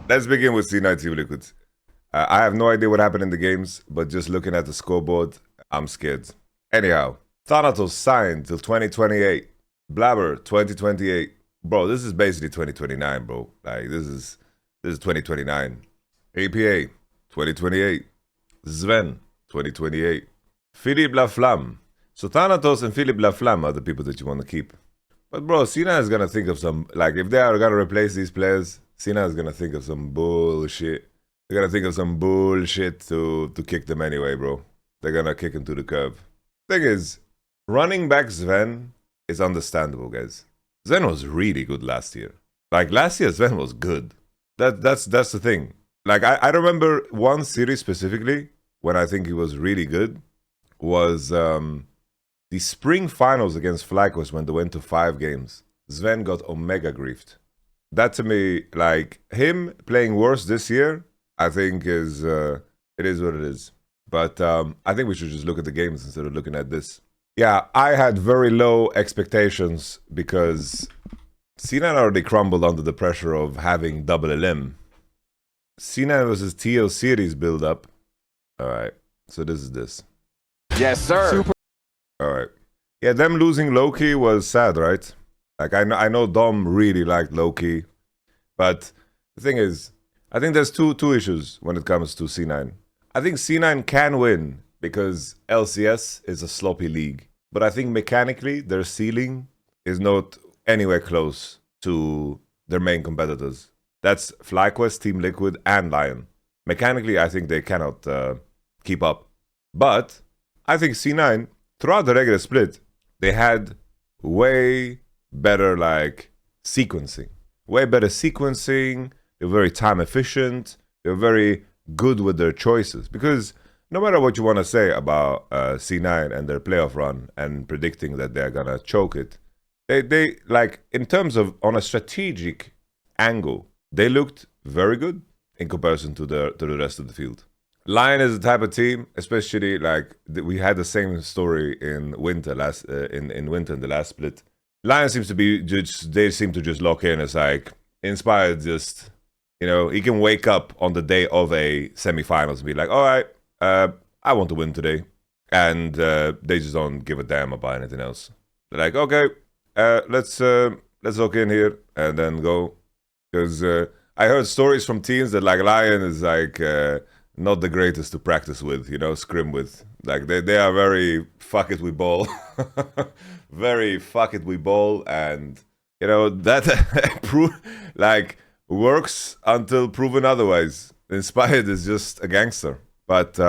Let's begin with C9 Team Liquid. I have no idea what happened in the games, but just looking at the scoreboard, I'm scared. Anyhow, Thanatos signed till 2028. Blaber 2028. Bro, this is basically 2029, bro. Like this is 2029. APA 2028. Zven 2028. Philippe Laflamme. So Thanatos and Philippe Laflamme are the people that you want to keep. But bro, C9 is gonna think of some, like if they are gonna replace these players, C9 is gonna think of some bullshit. They're gonna think of some bullshit to kick them anyway, bro. They're gonna kick him to the curb. Thing is, running back Zven is understandable, guys. Zven was really good last year. Like last year, Zven was good. That's the thing. Like I remember one series specifically when I think he was really good was the spring finals against FlyQuest when they went to 5 games. Zven got omega griefed. That to me, like him playing worse this year, I think is it is what it is. But I think we should just look at the games instead of looking at this. Yeah, I had very low expectations because C9 already crumbled under the pressure of having double LM. C9 versus TL series build up. Alright, so this is this. Yes, sir. Alright. Yeah, them losing Loki was sad, right? Like I know Dom really liked Loki. But the thing is, I think there's two issues when it comes to C9. I think C9 can win because LCS is a sloppy league. But I think mechanically, their ceiling is not anywhere close to their main competitors. That's FlyQuest, Team Liquid, and LYON. Mechanically, I think they cannot keep up. But I think C9, throughout the regular split, they had way better like sequencing. Way better sequencing. They were very time efficient. They were very good with their choices. Because no matter what you want to say about C9 and their playoff run and predicting that they're going to choke it, they like in terms of on a strategic angle, they looked very good in comparison to the rest of the field. LYON is the type of team, especially like we had the same story in winter in winter in the last split. LYON seems to be just, they seem to just lock in as like inspired, just, you know, he can wake up on the day of a semifinals and be like, all right, I want to win today. And they just don't give a damn about anything else. They're like, okay, let's lock in here and then go. Because I heard stories from teams that like LYON is like not the greatest to practice with, you know, scrim with. Like they are very fuck it we ball. Very fuck it we ball, and you know that like works until proven otherwise. Inspired is just a gangster. But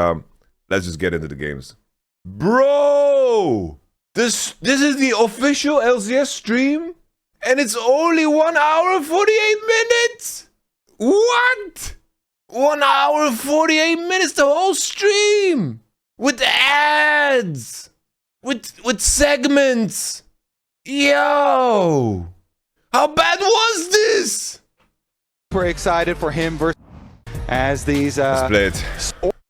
let's just get into the games. Bro! This is the official LCS stream? And it's only 1 hour and 48 minutes? What? 1 hour and 48 minutes, the whole stream! With ads! With segments! Yo! How bad was this? Super excited for him versus as these Split.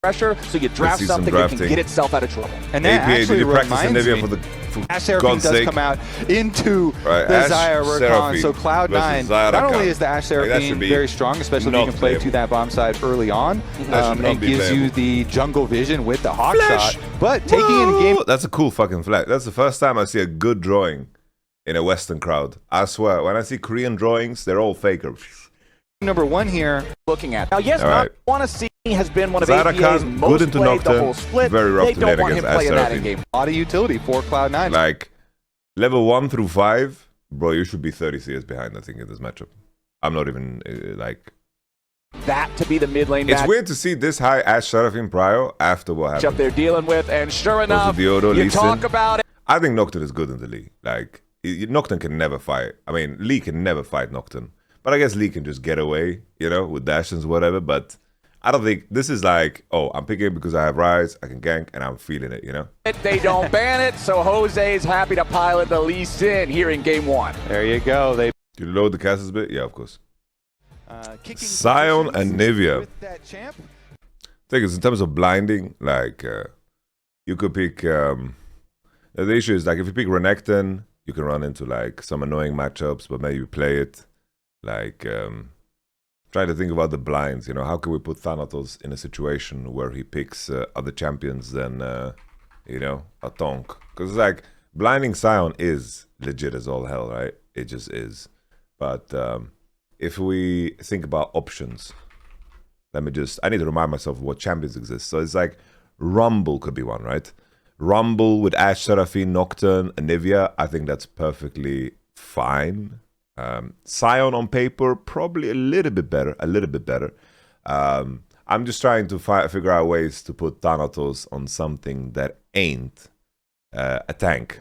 Pressure, so you draft something that can get itself out of trouble. And that APA, actually reminds me, for Ash Seraphine God's does sake. come out into Right, the Ash Zyra Seraphine so Cloud9, versus not Zyra only Khan. is the Ash Like, that Seraphine should be very strong, especially if you not can play playable. to that bomb side early on, That should not and be gives you playable. the jungle vision with the hawk Flash. shot. But taking in game That's a cool fucking flag. That's the first time I see a good drawing in a Western crowd. I swear, when I see Korean drawings, they're all faker. number 1 here. Looking at now, yes, All right. want to see has been one of Zyra APA's Khan, most good into played the Nocturne, whole split. very rough They to don't lane want him against playing that Seraphine. in game. A lot of utility for Cloud9. Like, level 1 through 5, bro, you should be 30 CS behind, I think, in this matchup. I'm not even, like... That to be the mid lane It's match weird to see this high Ash Seraphine prio after what up happened. they're dealing with, and sure enough, Josedeodo, you Lee talk Sin. about it. I think Nocturne is good in the league. Like, Nocturne can never fight. I mean, Lee can never fight Nocturne. But I guess Lee can just get away, you know, with dashes, whatever. But I don't think this is like, oh, I'm picking it because I have Rise, I can gank, and I'm feeling it, you know? They don't ban it, so Jose is happy to pilot the Lee Sin here in game 1. There you go. They You load the castles bit? Yeah, of course. kicking Sion and positions Nivea. with that champ. Thing is, in terms of blinding, like, you could pick, the issue is, like, if you pick Renekton, you can run into, like, some annoying matchups, but maybe you play it. Like, trying to think about the blinds. You know, how can we put Thanatos in a situation where he picks other champions than, you know, a Tonk? Because like blinding Sion is legit as all hell, right? It just is. But if we think about options, I need to remind myself of what champions exist. So it's like Rumble could be one, right? Rumble with Ashe, Seraphine, Nocturne, Anivia. I think that's perfectly fine. Sion on paper, probably a little bit better. I'm just trying to figure out ways to put Thanatos on something that ain't a tank.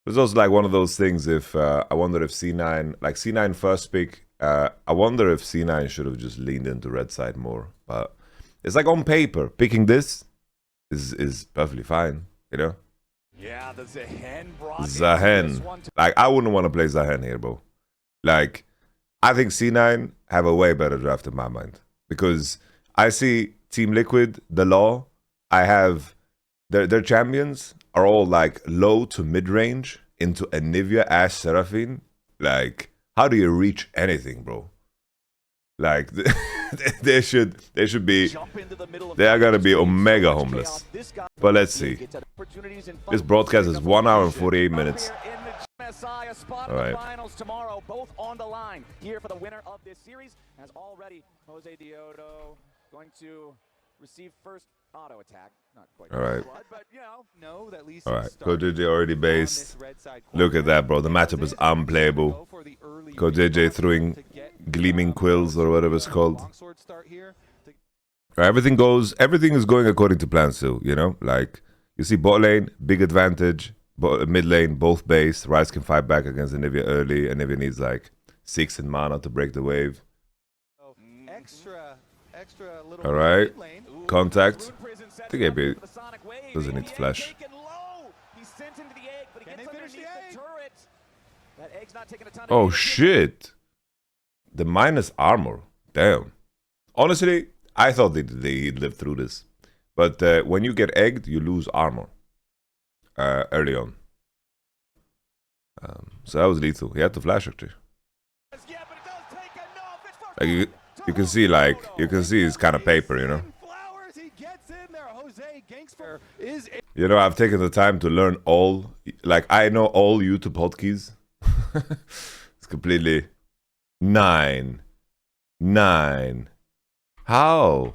It's also like one of those things. If I wonder if C9, like C9 first pick, I wonder if C9 should have just leaned into red side more. But it's like on paper, picking this is perfectly fine, you know. Yeah, the Zven Zven. Like, I wouldn't want to play Zven here, bro. Like, I think C9 have a way better draft in my mind. Because I see Team Liquid, the LAW, I have their champions are all like low to mid range into Anivia, Ashe, Seraphine. Like, how do you reach anything, bro? Like, they should be, they are gonna be Omega homeless. But let's see. This broadcast is 1 hour and 48 minutes. Alright. Tomorrow, both on the line here for the winner of this series. As already Josedeodo going to receive first auto attack. Not quite. Alright. But you know that Lee Alright. CoreJJ already based. Look at that, bro. The matchup is unplayable. CoreJJ throwing gleaming quills or whatever it's called. Everything is going according to plan still, you know? Like, you see bot lane, big advantage. Mid lane, both base. Ryze can fight back against Anivia early. Anivia needs like 6 in mana to break the wave. Alright. Contact. I think AB doesn't need to flash. Oh shit. The minus armor. Damn. Honestly, I thought he'd live through this. But when you get egged, you lose armor. Early on. So that was lethal. He had to flash actually. Like you can see it's kind of paper, you know. You know, I've taken the time to learn all, like I know all YouTube hotkeys. It's completely 9. How?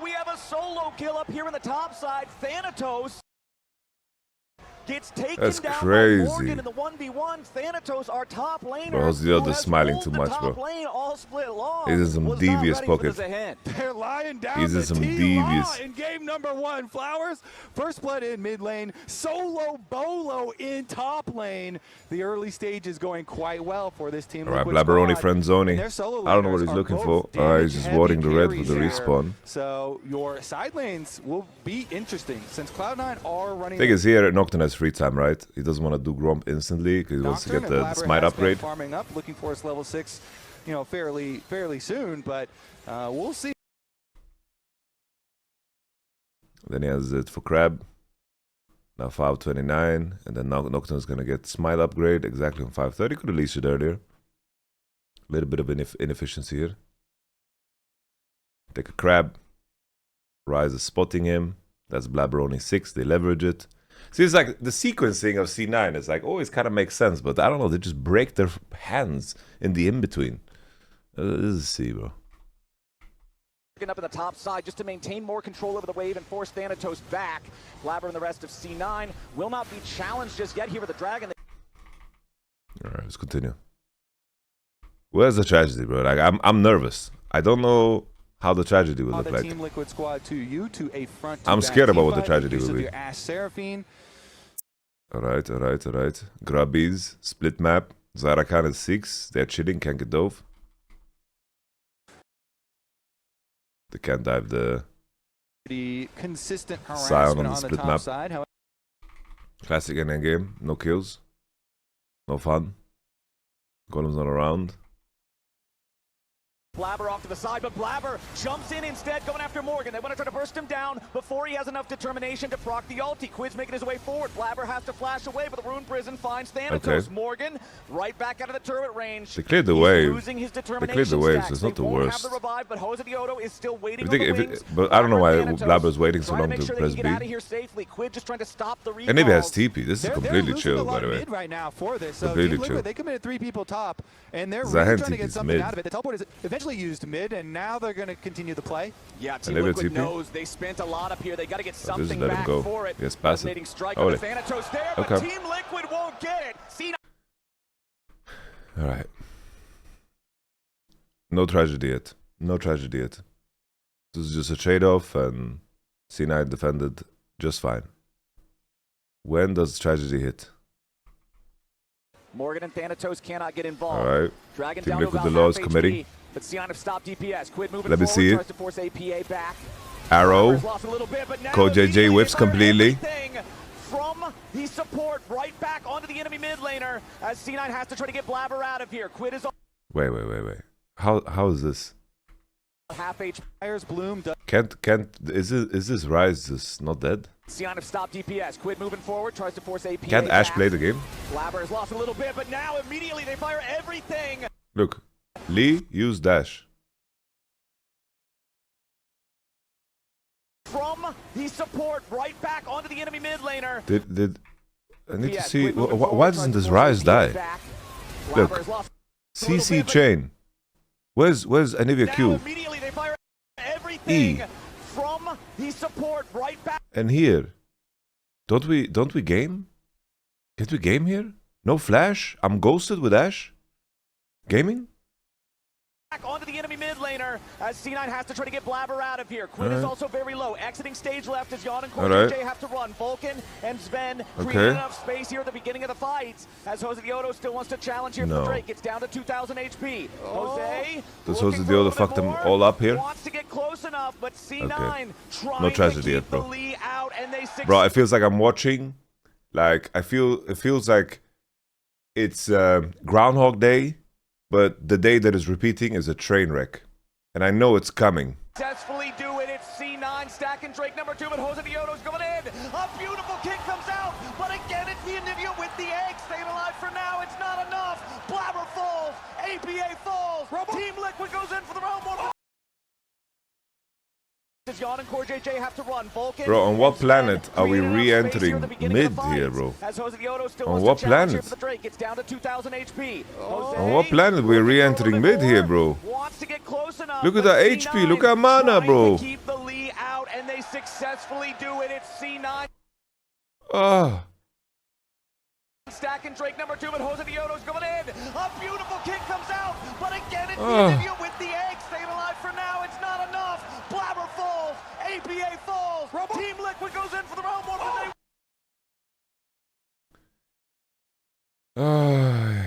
We have a solo kill up here in the top side. Thanatos gets taken That's down crazy. by Morgan in the 1v1. Thanatos, our top laner. Bro, Josedeodo smiling too much, bro. He's in some devious pocket. They're lying down. He's in some devious. In game number 1, Flowers first blood in mid lane, solo bolo in top lane. The early stage is going quite well for this team. All right, Blaberoni friend zoning. I don't know what he's looking for. He's just warding the red with the respawn. So your side lanes will be interesting since Cloud9 are running. Thing is, here Nocturne has free time, right? He doesn't want to do Gromp instantly because he wants to get the smite upgrade. Farming up, looking for his level 6, you know, fairly soon, but we'll see. Then he has it for Crab. Now 529, and then Nocturne's gonna get smite upgrade exactly on 530. Could have leashed it earlier. A little bit of inefficiency here. Take a Crab. Ryze is spotting him. That's Blaberoni 6. They leverage it. See, it's like the sequencing of C9 is like always kind of makes sense, but I don't know. They just break their hands in the in between. This is C, bro. Up in the top side just to maintain more control over the wave and force Thanatos back. Blaber and the rest of C9 will not be challenged just yet here with the Dragon. Alright, let's continue. Where's the tragedy, bro? Like I'm nervous. I don't know how the tragedy will look like. Team Liquid squad to you to a front. I'm scared about what the tragedy will be. Alright. Grubbies, split map. Zarakan is 6. They're chilling, can't get dove. They can't dive the consistent Sion on the split map. Classic NN game, no kills, no fun. Golem's not around. Blaber off to the side, but Blaber jumps in instead, going after Morgan. They want to try to burst him down before he has enough determination to proc the ulti. Quid's making his way forward. Blaber has to flash away, but the Rune Prison finds Thanatos. Okay. Morgan right back out of the turret range. They cleared the wave. Losing his determination. They cleared the waves. It's not the worst. Have the revive, but Josedeodo is still waiting but I don't know why Blaber's waiting so long to press B. Quid just trying to stop the and maybe has TP. This is completely chill, by the way. Right now for this. So completely chill. They committed 3 people top, and they're really trying to get something out of it. The teleport is eventually used mid, and now they're going to continue the play. Yeah, Team Liquid knows they spent a lot up here. They got to get something back for it. Yes, pass it. Strike on Thanatos there, but Team Liquid won't get it. C9. All right. No tragedy yet. No tragedy yet. This is just a trade-off, and C9 defended just fine. When does tragedy hit? Morgan and Thanatos cannot get involved. All right. Dragon Team down Liquid, to the laws committee. But C9 have stopped DPS. Quid moving Let me see tries it. to force APA back. Arrow. CoreJJ whiffs completely. From the support right back onto the enemy mid laner as C9 has to try to get Blaber out of here. Quid is on. Wait. How is this? Half HP. Fire's Bloom. Can't is this Rise just not dead? C9 have stopped DPS. Quid moving forward, tries to force APA. Can't Ashe play the game? Blaber has lost a little bit, but now immediately they fire everything. Look, Lee use dash. From the support right back onto the enemy mid laner. Did I need to see why doesn't this Rise die? Look, CC chain. Where's Anivia Q? Immediately they fire everything. E. From the support right back. And here, don't we game? Can't we game here? No flash. I'm ghosted with Ashe. Gaming. Back onto the enemy mid laner as C9 has to try to get Blaber out of here. Quid is also very low. Exiting stage left as Yeon and CoreJJ have to run. Vulcan and Zven create enough space here at the beginning of the fight as Josedeodo still wants to challenge here for Drake. It's down to 2,000 HP. Jose. Does Josedeodo fuck them all up here? Wants to get close enough, but C9 trying no tragedy to yet, keep bro. the Lee out, and they Bro, it feels like I'm watching. Like it feels like it's Groundhog Day. But the day that is repeating is a train wreck. And I know it's coming. Successfully do it. It's C9 stacking Drake number 2, but Josedeodo's going in. A beautiful kick comes out, but again it's the Anivia with the egg. Staying alive for now. It's not enough. Blaber falls. APA falls. Team Liquid goes in for the round 1. Yeon and CoreJJ have to run. Vulcan. Bro, on what planet are we re-entering mid here, bro? On what planet? It's down to 2,000 HP. On what planet are we re-entering mid here, bro? Look at that HP. Look at mana, bro. Keep the Lee out, and they successfully do it. It's C9. Stacking Drake number 2, but Josedeodo's going in. A beautiful kick comes out, but again it's the Anivia with the egg. Staying alive for now. It's not enough. Blaber falls. APA falls. Team Liquid goes in for the round 1.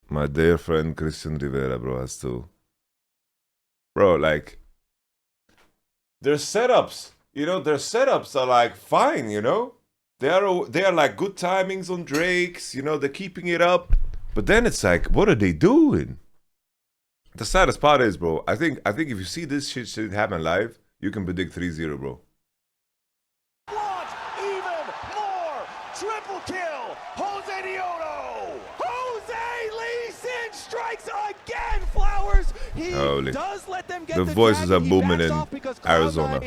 My dear friend Christian Rivera, bro, has to. Bro, like, their setups, their setups are like fine, They are like good timings on Drakes, they're keeping it up. But then it's like, what are they doing? The saddest part is, bro, I think if you see this shit happen live, you can predict 3-0, bro. Want even more triple kill. Josedeodo. Jose Lee Sin strikes again. Flowers. He does let them get the voices are booming in Arizona.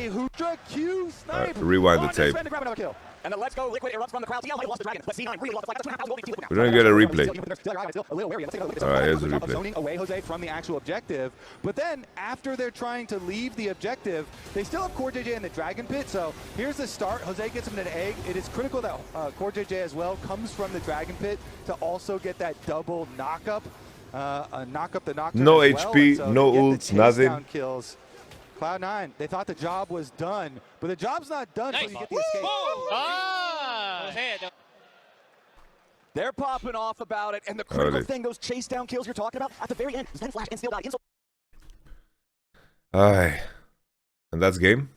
Rewind the tape. And then let's go. Liquid erupts from the crowd. TLAW lost the dragon, but C9 really lost the flag. We're gonna get a replay. Alright, here's a replay. Zoning away Jose from the actual objective, but then after they're trying to leave the objective, they still have CoreJJ in the dragon pit. So here's the start. Jose gets him an egg. It is critical that CoreJJ as well comes from the dragon pit to also get that double knockup. Knock up the knockdown. No HP, no ults, nothing. Kills. Cloud9, they thought the job was done, but the job's not done until you get the escape. They're popping off about it, and the critical thing, those chase down kills you're talking about, at the very end, Zen Flash and Steel die. Aye. And that's game?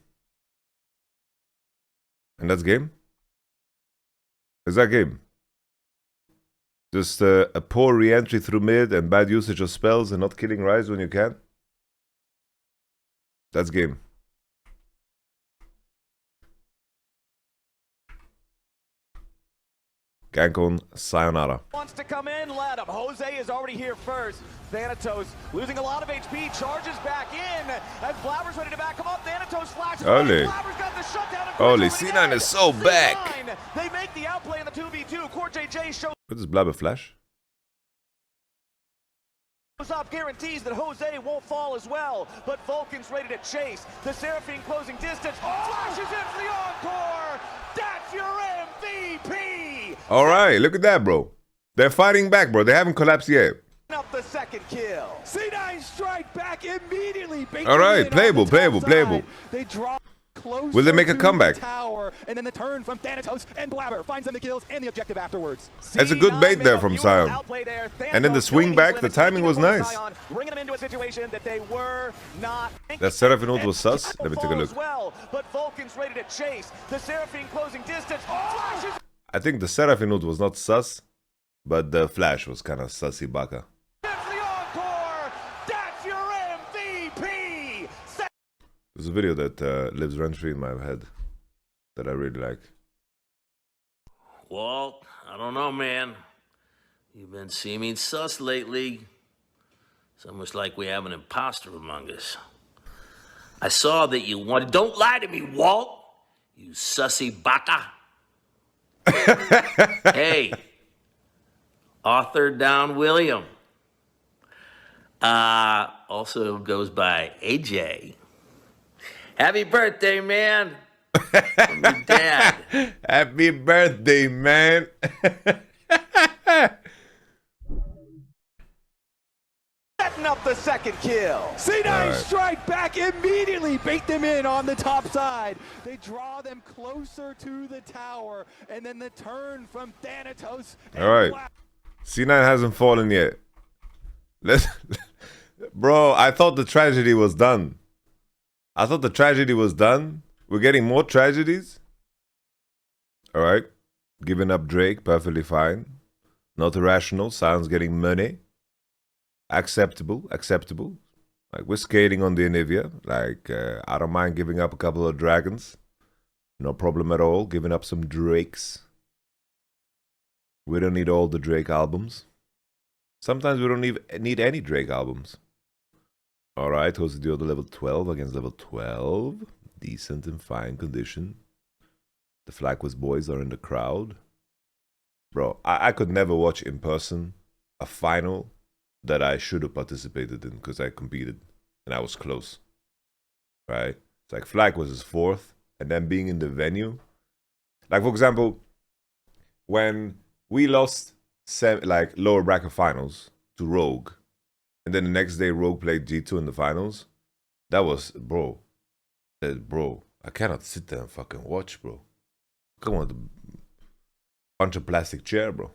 And that's game? Is that game? Just a poor re-entry through mid and bad usage of spells and not killing Rise when you can. That's game. Gank on Sayonara. Wants to come in, let him. Jose is already here first. Thanatos losing a lot of HP, charges back in as Blaber's ready to back him up. Thanatos flashes. Holy. Blaber's got the shutdown. Holy, C9 is so back. They make the outplay in the 2v2. CoreJJ shows What is Blaber flash? up, guarantees that Jose won't fall as well, but Vulcan's ready to chase. The Seraphine closing distance. Flashes in for the encore. That's your MVP. All right, look at that, bro. They're fighting back, bro. They haven't collapsed yet. Up the second kill. C9 strike back immediately. All right, playable. They draw close. Will they make a comeback? Tower, and then the turn from Thanatos and Blaber finds them the kills and the objective afterwards. That's a good bait there from Sion. And then the swing back, the timing was nice. Bringing them into a situation that they were not. That Seraphine ult was sus. Let me take a look. But Vulcan's ready to chase. The Seraphine closing distance. Flashes. I think the Seraphine ult was not sus, but the flash was kind of sussy baka. There's a video that lives rent-free in my head that I really like. Walt, I don't know, man. You've been seeming sus lately. It's almost like we have an imposter among us. I saw that you wanted... Don't lie to me, Walt! You sussy baka. Hey, author Don William. Also goes by AJ. Happy birthday, man. From your dad. Happy birthday, man. Setting up the second kill. C9 strike back immediately. Bait them in on the top side. They draw them closer to the tower. And then the turn from Thanatos. All right. C9 hasn't fallen yet. Bro, I thought the tragedy was done. We're getting more tragedies. All right. Giving up Drake, perfectly fine. Not irrational. Sounds getting money. Acceptable. Like, we're skating on the Anivia. Like, I don't mind giving up a couple of dragons. No problem at all. Giving up some Drakes. We don't need all the Drake albums. Sometimes we don't need any Drake albums. Alright, Josedeodo level 12 against level 12. Decent and fine condition. The Flackwist boys are in the crowd. Bro, I could never watch in person a final that I should have participated in because I competed and I was close. Right? It's like Flack was his fourth, and then being in the venue. Like, for example, when we lost like lower bracket finals to Rogue, and then the next day Rogue played G2 in the finals, that was, bro, I cannot sit there and fucking watch, bro. Come on, the bunch of plastic chair, bro.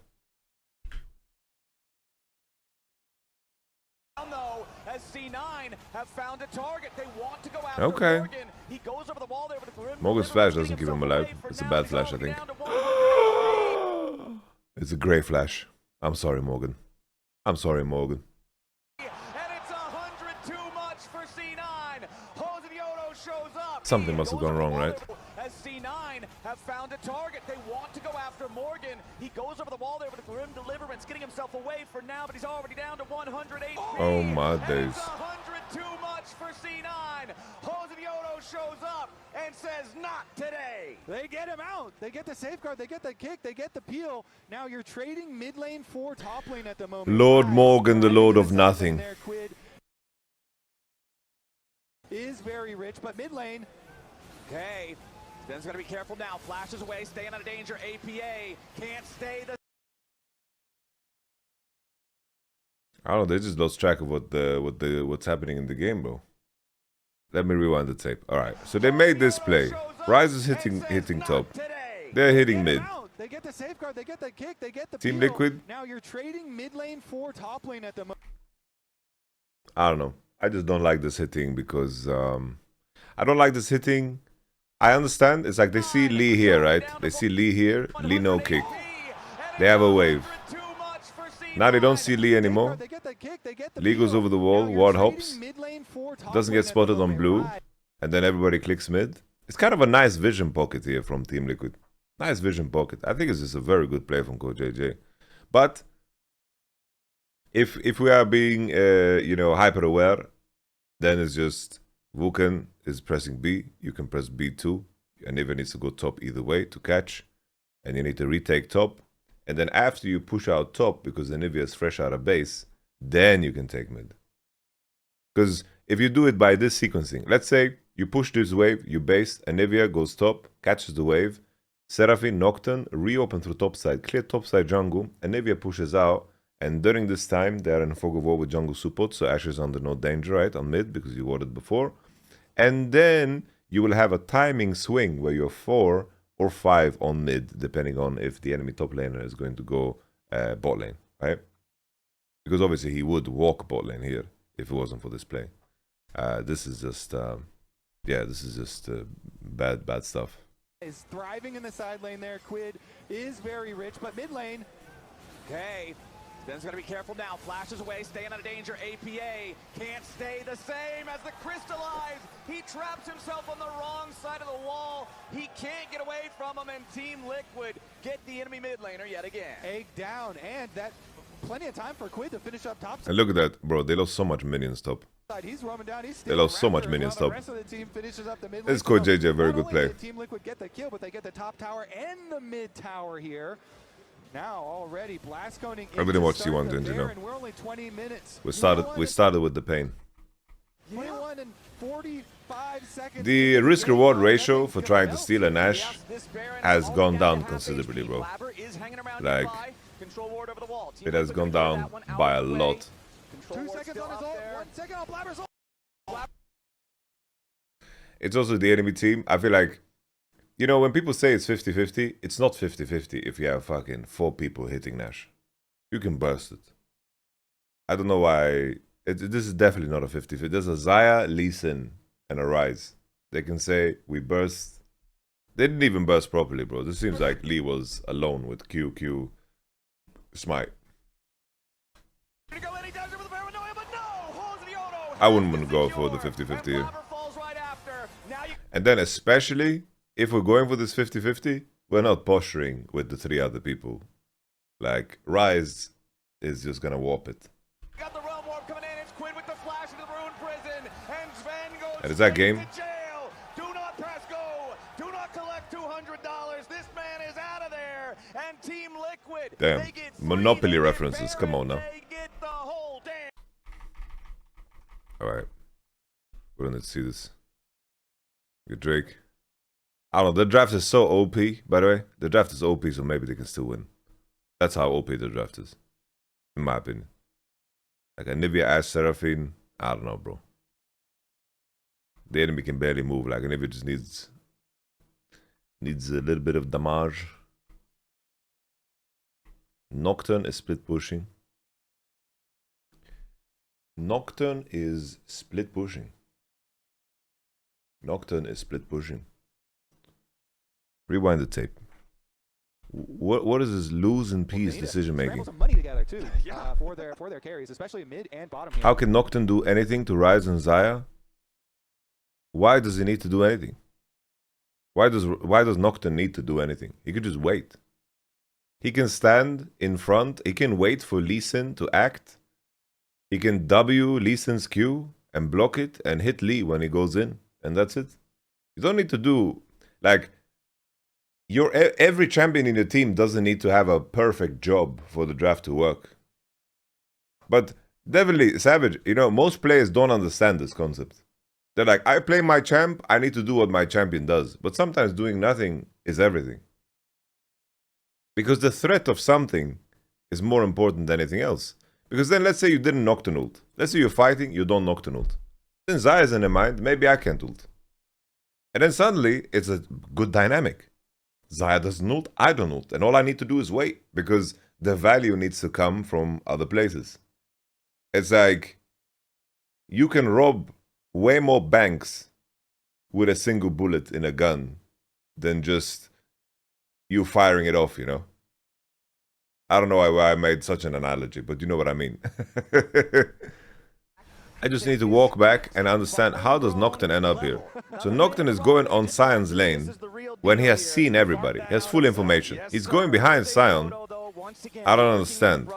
As C9 have found a target, they want to go after Okay. Morgan. He goes over the wall there with the grim. Morgan's flash doesn't keep him alive. It's a bad flash, I think. It's a great flash. I'm sorry, Morgan. And it's 100 too much for C9. Josedeodo shows up. Something must have gone wrong, right? As C9 have found a target, they want to go after Morgan. He goes over the wall there with a grim deliverance, getting himself away for now, but he's already down to 100 HP. Oh my days. It's 100 too much for C9. Josedeodo shows up and says, not today. They get him out. They get the safeguard. They get the kick. They get the peel. Now you're trading mid lane for top lane at the moment. Lord Morgan, the Lord of Nothing. Quid is very rich, but mid lane. Okay. Ben's going to be careful now. Flashes away, staying out of danger. APA can't stay the... I don't know, they just lost track of what's happening in the game, bro. Let me rewind the tape. Alright, so they made this play. Rise is hitting top. They're hitting mid. They get the safeguard, they get the kick, they get the Team peel. Liquid. Now you're trading mid lane for top lane at the moment. I don't know. I just don't like this hitting because I don't like this hitting. I understand. It's like they see Lee here, right? They see Lee here. Lee no kick. They have a wave. Now they don't see Lee anymore. Lee goes over the wall, ward hops, doesn't get spotted on blue, and then everybody clicks mid. It's kind of a nice vision pocket here from Team Liquid. Nice vision pocket. I think it's just a very good play from CoreJJ. But if we are being hyper aware, then it's just Vulcan is pressing B. You can press B2. And Nivea needs to go top either way to catch. And you need to retake top. And then after you push out top, because the Nivea is fresh out of base, then you can take mid. Because if you do it by this sequencing, let's say you push this wave, you base, and Nivea goes top, catches the wave, Seraphine, Nocturne, reopen through topside, clear topside jungle, and Nivea pushes out. And during this time, they are in fog of war with jungle support, so Ashe is under no danger, right, on mid, because you warded before. And then you will have a timing swing where you're 4 or 5 on mid, depending on if the enemy top laner is going to go bot lane, right? Because obviously he would walk bot lane here if it wasn't for this play. This is just, bad stuff. Is thriving in the side lane there. Quid is very rich, but mid lane. Okay. Ben's going to be careful now. Flashes away, staying out of danger. APA can't stay the same as the crystallize. He traps himself on the wrong side of the wall. He can't get away from him, and Team Liquid get the enemy mid laner yet again. Egg down, and that plenty of time for Quid to finish up top. And look at that, bro. They lost so much minions top. He's roaming down. He's they lost so much minions top. This is CoreJJ, a very good play. Team Liquid get the kill, but they get the top tower and the mid tower here. Now already blast coning. I really watched C1 Dingy now. We're only 20 minutes. We started with the pain. 21 and 45 seconds. The risk reward ratio for trying to steal an Ashe has gone down considerably, bro. Like, it has gone down by a lot. 2 seconds on his ult, 1 second on Blaber's ult. It's also the enemy team. I feel like, you know, when people say it's 50-50, it's not 50-50 if you have fucking 4 people hitting Nash. You can burst it. I don't know why. This is definitely not a 50-50. There's a Xayah, Lee Sin, and a Ryze. They can say, we burst. They didn't even burst properly, bro. This seems like Lee was alone with QQ Smite. I wouldn't want to go for the 50-50 here. And then especially, if we're going for this 50-50, we're not posturing with the 3 other people. Like, Ryze is just gonna warp it. Got the realm warp coming in. It's Quid with the flash into the ruined prison, and Zven goes and is that game? to jail. Do not press go. Do not collect $200. This man is out of there. And Team Liquid. Damn. Monopoly references. Come on now. They get the whole damn. All right. We're gonna see this. Good Drake. I don't know. The draft is so OP, by the way. The draft is OP, so maybe they can still win. That's how OP the draft is, in my opinion. Like a Nivea Ashe Seraphine, I don't know, bro. The enemy can barely move. Like a Nivea just needs a little bit of damage. Nocturne is split pushing. Nocturne is split pushing. Nocturne is split pushing. Rewind the tape. What is this lose and peace decision making? Some money together too, for their carries, especially mid and bottom. Here. How can Nocturne do anything to Ryze and Xayah? Why does he need to do anything? Why does Nocturne need to do anything? He could just wait. He can stand in front. He can wait for Lee Sin to act. He can W Lee Sin's Q and block it and hit Lee when he goes in, and that's it. You don't need to do like. Every champion in your team doesn't need to have a perfect job for the draft to work. But definitely, Savage, you know, most players don't understand this concept. They're like, I play my champ, I need to do what my champion does. But sometimes doing nothing is everything. Because the threat of something is more important than anything else. Because then let's say you didn't Nocturne ult. Let's say you're fighting, you don't Nocturne ult. Then Xayah is in your mind, maybe I can't ult. And then suddenly, it's a good dynamic. Xayah doesn't ult, I don't ult. And all I need to do is wait. Because the value needs to come from other places. It's like, you can rob way more banks with a single bullet in a gun than just you firing it off, you know? I don't know why I made such an analogy, but you know what I mean. I just need to walk back and understand how does Nocturne end up here. So Nocturne is going on Sion's lane when he has seen everybody. He has full information. He's going behind Sion. I don't understand.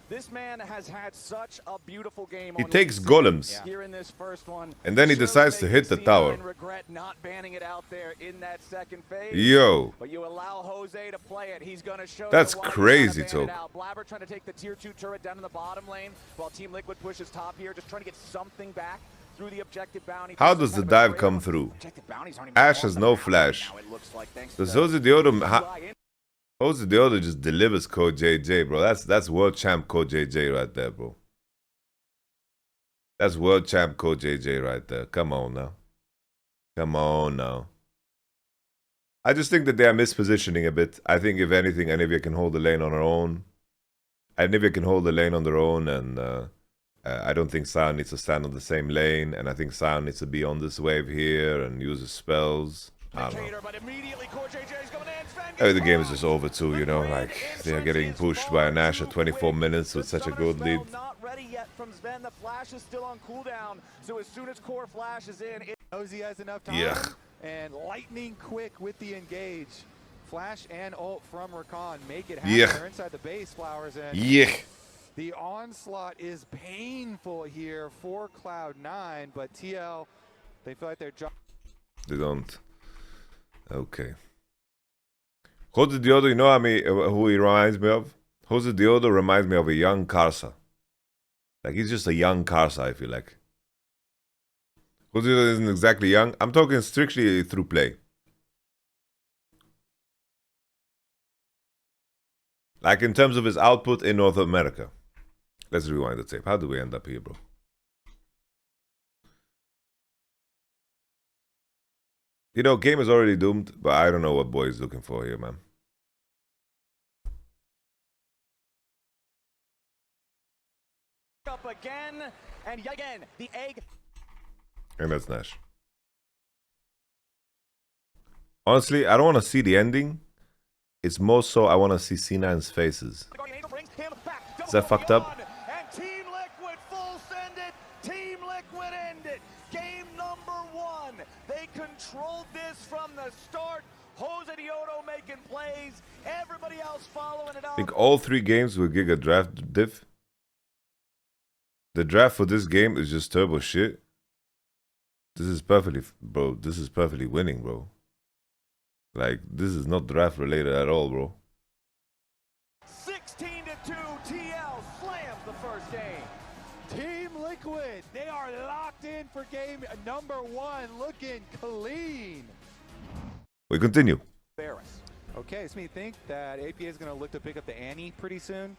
This man has had such a beautiful game. He takes golems, here in this first one. and then he decides to hit the tower. Regret not banning it out there in that second phase. Yo. But you allow Jose to play it. He's going to show That's crazy, Toke. Blaber trying to take the tier 2 turret down in the bottom lane while Team Liquid pushes top here, just trying to get something back through the objective bounty. How does the dive come through? Ash has no flash. Does Josedeodo just delivers CoreJJ, bro. That's world champ CoreJJ right there, bro. That's world champ CoreJJ right there. Come on now. Come on now. I just think that they are mispositioning a bit. I think if anything, Anivia can hold the lane on her own. Anivia can hold the lane on their own, and I don't think Sion needs to stand on the same lane, and I think Sion needs to be on this wave here and use his spells. I don't know. The game is just over too, you know, like they're getting pushed by an Ashe at 24 minutes with such a good lead. Not ready yet from Zven. The flash is still on cooldown, so as soon as core flash is in, it knows he has enough time. Yeah. And lightning quick with the engage. Flash and ult from Rakan make it happen. Yeah. They're inside the base, Flowers, and Yeah. the onslaught is painful here for Cloud9, but TL, they feel like they're They don't. Okay. Josedeodo, you know who he reminds me of? Josedeodo reminds me of a young Karsa. Like, he's just a young Karsa, I feel like. Josedeodo isn't exactly young. I'm talking strictly through play. Like, in terms of his output in North America. Let's rewind the tape. How do we end up here, bro? You know, game is already doomed, but I don't know what boy is looking for here, man. up again, and yet again, the egg. And that's Nash. Honestly, I don't want to see the ending. It's more so I want to see C9's faces. Is that fucked up? And Team Liquid full send it. Team Liquid end it. Game number 1. They controlled this from the start. Josedeodo making plays. Everybody else following it up. I think all 3 games will Giga draft diff. The draft for this game is just turbo shit. This is perfectly, bro. This is perfectly winning, bro. Like, this is not draft related at all, bro. 16-2, TL slams the first game. Team Liquid, they are locked in for game number 1, looking clean. We continue. Okay, so we think that APA is going to look to pick up the Annie pretty soon.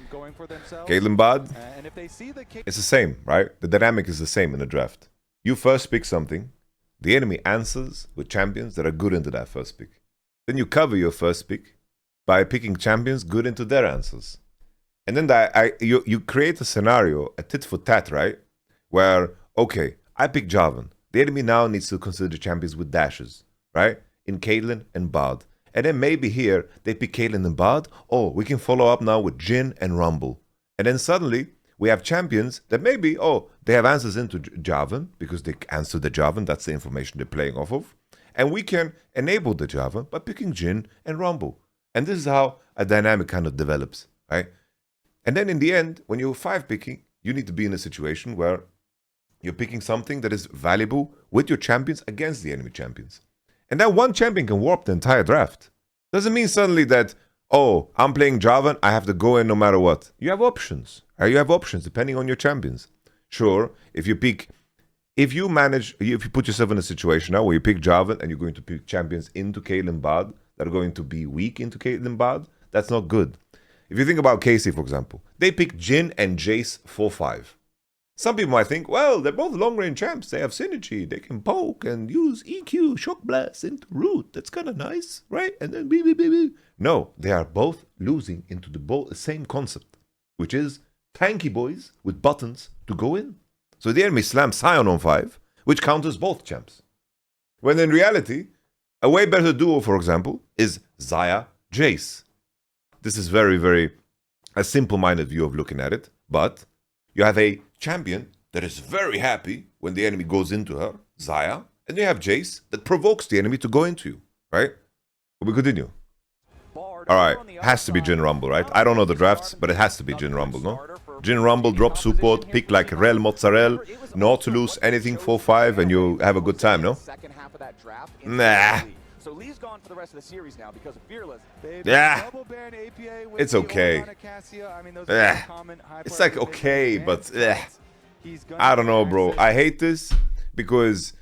Going for themselves. Caitlyn Bod. And if they see the it's the same, right? The dynamic is the same in the draft. You first pick something. The enemy answers with champions that are good into that first pick. Then you cover your first pick by picking champions good into their answers. And then you create a scenario, a tit for tat, right? Where, okay, I pick Jarvan. The enemy now needs to consider champions with dashes, right? In Caitlyn and Bard. And then maybe here, they pick Caitlyn and Bard. Oh, we can follow up now with Jhin and Rumble. And then suddenly, we have champions that maybe, oh, they have answers into Jarvan because they answer the Jarvan. That's the information they're playing off of. And we can enable the Jarvan by picking Jhin and Rumble. And this is how a dynamic kind of develops, right? And then in the end, when you're 5 picking, you need to be in a situation where you're picking something that is valuable with your champions against the enemy champions. And that one champion can warp the entire draft. Doesn't mean suddenly that, oh, I'm playing Jarvan, I have to go in no matter what. You have options. You have options depending on your champions. Sure, if you put yourself in a situation now where you pick Jarvan and you're going to pick champions into Caitlyn Bard that are going to be weak into Caitlyn Bard, that's not good. If you think about Casey, for example, they pick Jhin and Jace 4-5. Some people might think, well, they're both long-range champs. They have synergy. They can poke and use EQ, Shock Blast into Root. That's kind of nice, right? And then beep. No, they are both losing into the same concept, which is tanky boys with buttons to go in. So the enemy slams Sion on 5, which counters both champs. When in reality, a way better duo, for example, is Xayah Jace. this is very, very a simple-minded view of looking at it. But you have a champion that is very happy when the enemy goes into her, Xayah, and you have Jace that provokes the enemy to go into you, right? We continue. All right, has to be Jhin Rumble, right? I don't know the drafts, but it has to be Jhin Rumble, no? Jhin Rumble, drop support, pick like Rel, Mozzarella, Nautilus, anything 4-5, and you have a good time, no? Nah. So Lee's gone for the rest of the series now because of Fearless. Yeah. It's okay. It's like okay, but I don't know, bro. I hate this because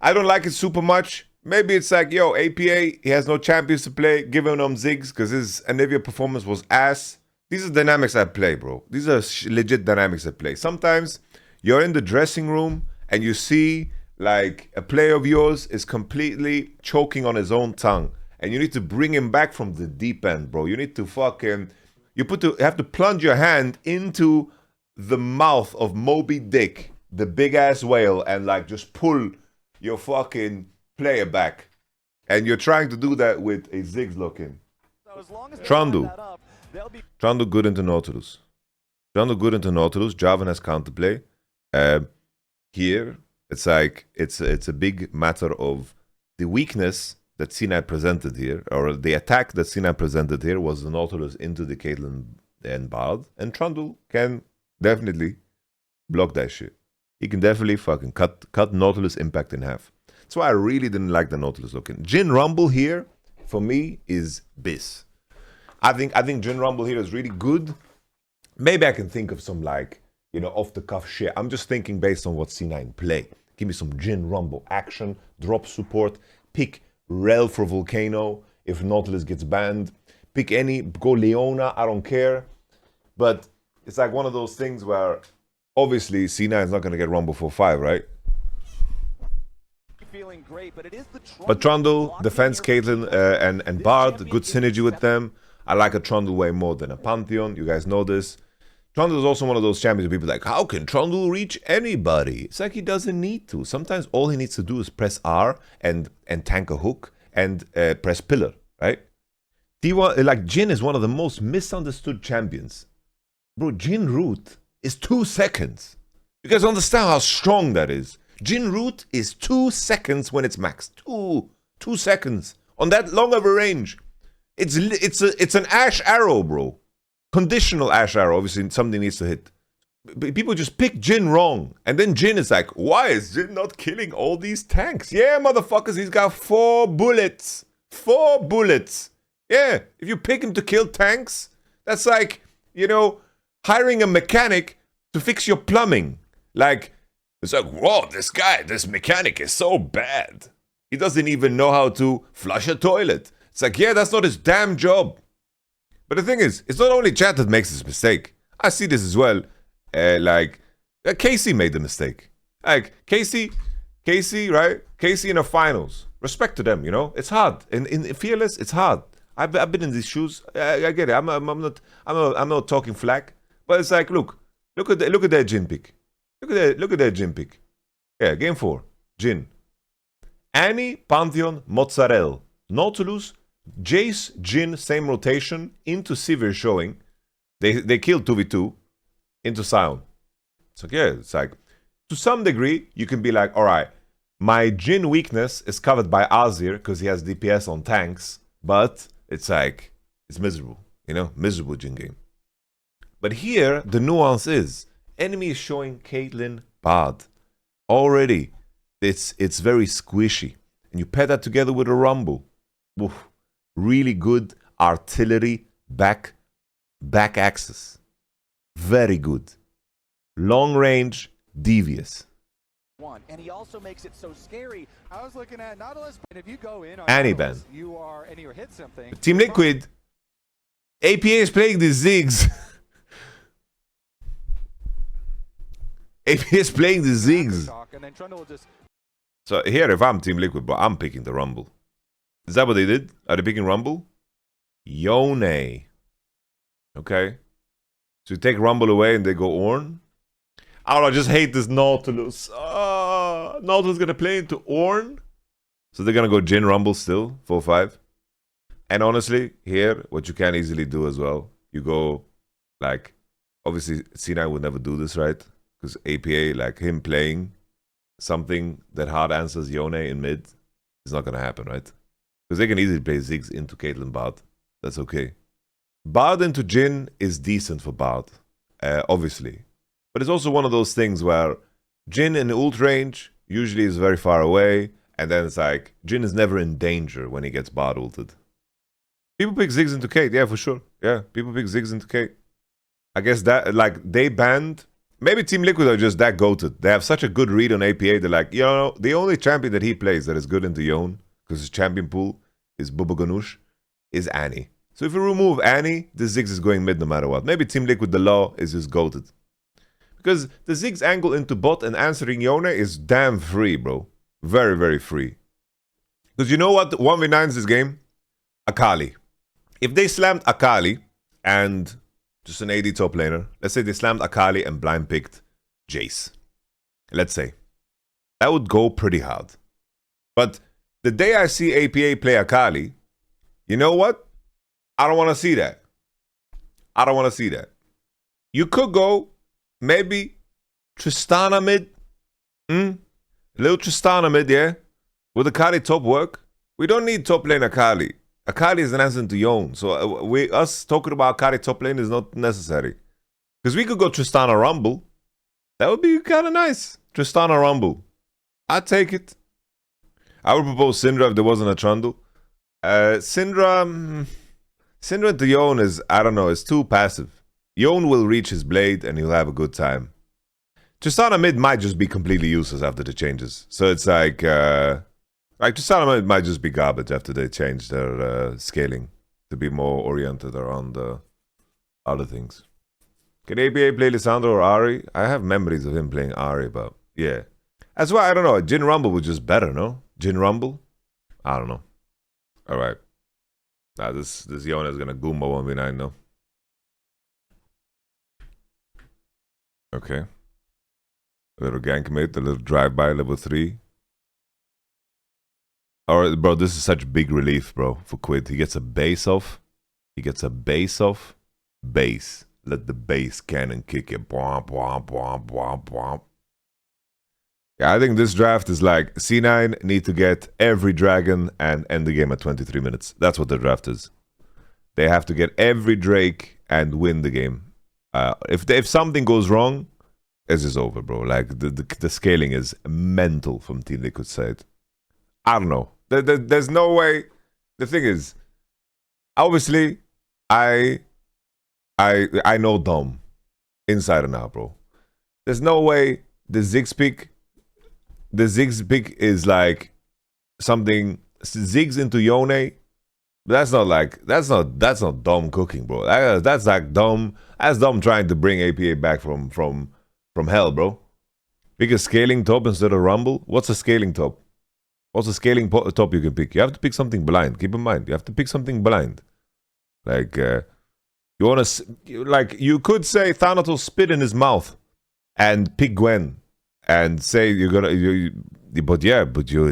I don't like it super much. Maybe it's like, yo, APA, he has no champions to play. Give him Ziggs because his Anivia performance was ass. These are dynamics at play, bro. These are legit dynamics at play. Sometimes you're in the dressing room and you see like a player of yours is completely choking on his own tongue. And you need to bring him back from the deep end, bro. You need to fucking... You have to plunge your hand into the mouth of Moby Dick, the big-ass whale, and like just pull your fucking player back. And you're trying to do that with a Ziggs lock-in. Trundle. Trundle good into Nautilus. Trundle good into Nautilus. Jarvan has counterplay. Here, it's like, it's a big matter of the weakness that C9 presented here, or the attack that C9 presented here was the Nautilus into the Caitlyn and Bard. And Trundle can definitely block that shit. He can definitely fucking cut Nautilus impact in half. That's why I really didn't like the Nautilus looking. Jhin Rumble here, for me, is bis. I think Jhin Rumble here is really good. Maybe I can think of some like, you know, off the cuff shit. I'm just thinking based on what C9 play. Give me some Jhin Rumble action, drop support, pick Rel for Volcano if Nautilus gets banned. Pick any, go Leona, I don't care. But it's like one of those things where obviously C9 is not going to get Rumble 4-5, right? But Trundle, defense Caitlyn and Bard, good synergy with them. I like a Trundle way more than a Pantheon. You guys know this. Trundle is also one of those champions where people are like, how can Trundle reach anybody? It's like he doesn't need to. Sometimes all he needs to do is press R and tank a hook and press pillar, right? Like Jhin is one of the most misunderstood champions. Bro, Jhin root is 2 seconds. You guys understand how strong that is? Jhin root is 2 seconds when it's maxed. 2 seconds. On that long of a range. It's an Ash arrow, bro. Conditional Ash arrow. Obviously, something needs to hit. People just pick Jhin wrong. And then Jhin is like, why is Jhin not killing all these tanks? Yeah, motherfuckers, he's got 4 bullets. 4 bullets. Yeah, if you pick him to kill tanks, that's like, you know, hiring a mechanic to fix your plumbing. Like, it's like, whoa, this mechanic is so bad. He doesn't even know how to flush a toilet. It's like, yeah, that's not his damn job. But the thing is, it's not only chat that makes this mistake. I see this as well. Casey made the mistake. Like, Casey, right? Casey in the finals. Respect to them, you know? It's hard. In Fearless, it's hard. I've been in these shoes. I get it. I'm not talking flack. But it's like, look at that Jhin pick. Look at that Jhin pick. Yeah, game 4. Jhin. Annie, Pantheon, Mozzarella. Nautilus, Jace, Jhin, same rotation, into Sivir showing. They killed 2v2 into Sion. So yeah, it's like, to some degree, you can be like, alright, my Jhin weakness is covered by Azir because he has DPS on tanks, but it's like, it's miserable, you know, miserable Jhin game. But here, the nuance is, enemy is showing Caitlyn Bard. Already, it's very squishy. And you pair that together with a Rumble. Oof. Really good artillery back axis. Very good. Long range, devious. And he also makes it so scary. I was looking at Nautilus, and if you go in on Annie Nautilus, ban. you hit something. Team Liquid. APA is playing the Ziggs. APA is playing the Ziggs. So here, if I'm Team Liquid, but I'm picking the Rumble. Is that what they did? Are they picking Rumble? Yone. Okay. So you take Rumble away and they go Ornn? I don't know, I just hate this Nautilus. Nautilus gonna play into Ornn? So they're gonna go Jhin Rumble still, 4-5. And honestly, here, what you can easily do as well, you go, like, obviously C9 would never do this, right? Because APA, like him playing something that hard answers Yeon in mid is not going to happen, right? Because they can easily play Ziggs into Caitlyn Bard. That's okay. Bard into Jhin is decent for Bard, obviously. But it's also one of those things where Jhin in ult range usually is very far away, and then it's like, Jhin is never in danger when he gets Bard ulted. People pick Ziggs into Kate, yeah, for sure. Yeah, people pick Ziggs into Kate. I guess that, like, they banned... Maybe Team Liquid are just that goated. They have such a good read on APA, they're like, you know, the only champion that he plays that is good into Yeon, because his champion pool is Bubba Ganoush, is Annie. So if you remove Annie, the Ziggs is going mid no matter what. Maybe Team Liquid, the LAW, is just goated. Because the Ziggs angle into bot and answering Yeon is damn free, bro. Very, very free. Because you know what 1v9s this game? Akali. If they slammed Akali and just an AD top laner, let's say they slammed Akali and blind picked Jace. Let's say. That would go pretty hard. But the day I see APA play Akali, you know what? I don't want to see that. I don't want to see that. You could go maybe Tristana mid. Little Tristana mid, yeah? With Akali top work. We don't need top lane Akali. Akali is an answer to Yeon. So us talking about Akali top lane is not necessary. Because we could go Tristana Rumble. That would be kind of nice. Tristana Rumble. I'd take it. I would propose Syndra if there wasn't a Trundle. Syndra to Yeon is, I don't know, it's too passive. Yeon will reach his blade and he'll have a good time. Tristana mid might just be completely useless after the changes. So it's like Tristana mid might just be garbage after they change their scaling to be more oriented around other things. Can APA play Lissandra or Ahri? I have memories of him playing Ahri, but yeah. That's why, I don't know, Jhin Rumble was just better, no? Jhin Rumble? I don't know. Alright. Nah, this Yeon is gonna Goomba 1v9 now. Okay. A little gank mid, a little drive-by level 3. Alright, bro, this is such big relief, bro, for Quid. He gets a base off. He gets a base off. Base. Let the base cannon kick it. Bwomp, bwomp, bwomp, bwomp, bwomp. Yeah, I think this draft is like C9 need to get every dragon and end the game at 23 minutes. That's what the draft is. They have to get every Drake and win the game. If something goes wrong, it's just over, bro. Like the scaling is mental from Team Liquid side. I don't know. There's no way. The thing is, obviously, I know Dom inside and out, bro. There's no way the Ziggs pick is like something Ziggs into Yone. That's not Dom cooking, bro. That's like Dom. That's Dom trying to bring APA back from hell, bro. Pick a scaling top instead of Rumble. What's a scaling top? What's a scaling top you can pick? You have to pick something blind. Keep in mind, you have to pick something blind. Like you wanna you could say Thanatos spit in his mouth and pick Gwen and say you're gonna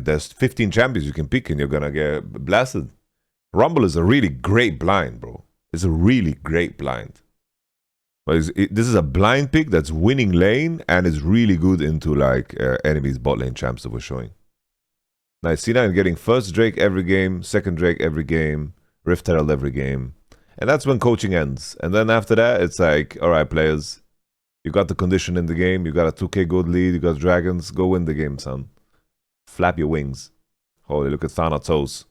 there's 15 champions you can pick and you're gonna get blasted. Rumble is a really great blind, bro. It's a really great blind. But this is a blind pick that's winning lane and is really good into like enemies bot lane champs that we're showing. Nice. C9 getting first Drake every game, second Drake every game, Rift Herald every game. And that's when coaching ends. And then after that, it's like, all right, players, you got the condition in the game. You got a 2k gold lead. You got dragons. Go win the game, son. Flap your wings. Holy, look at Thanatos.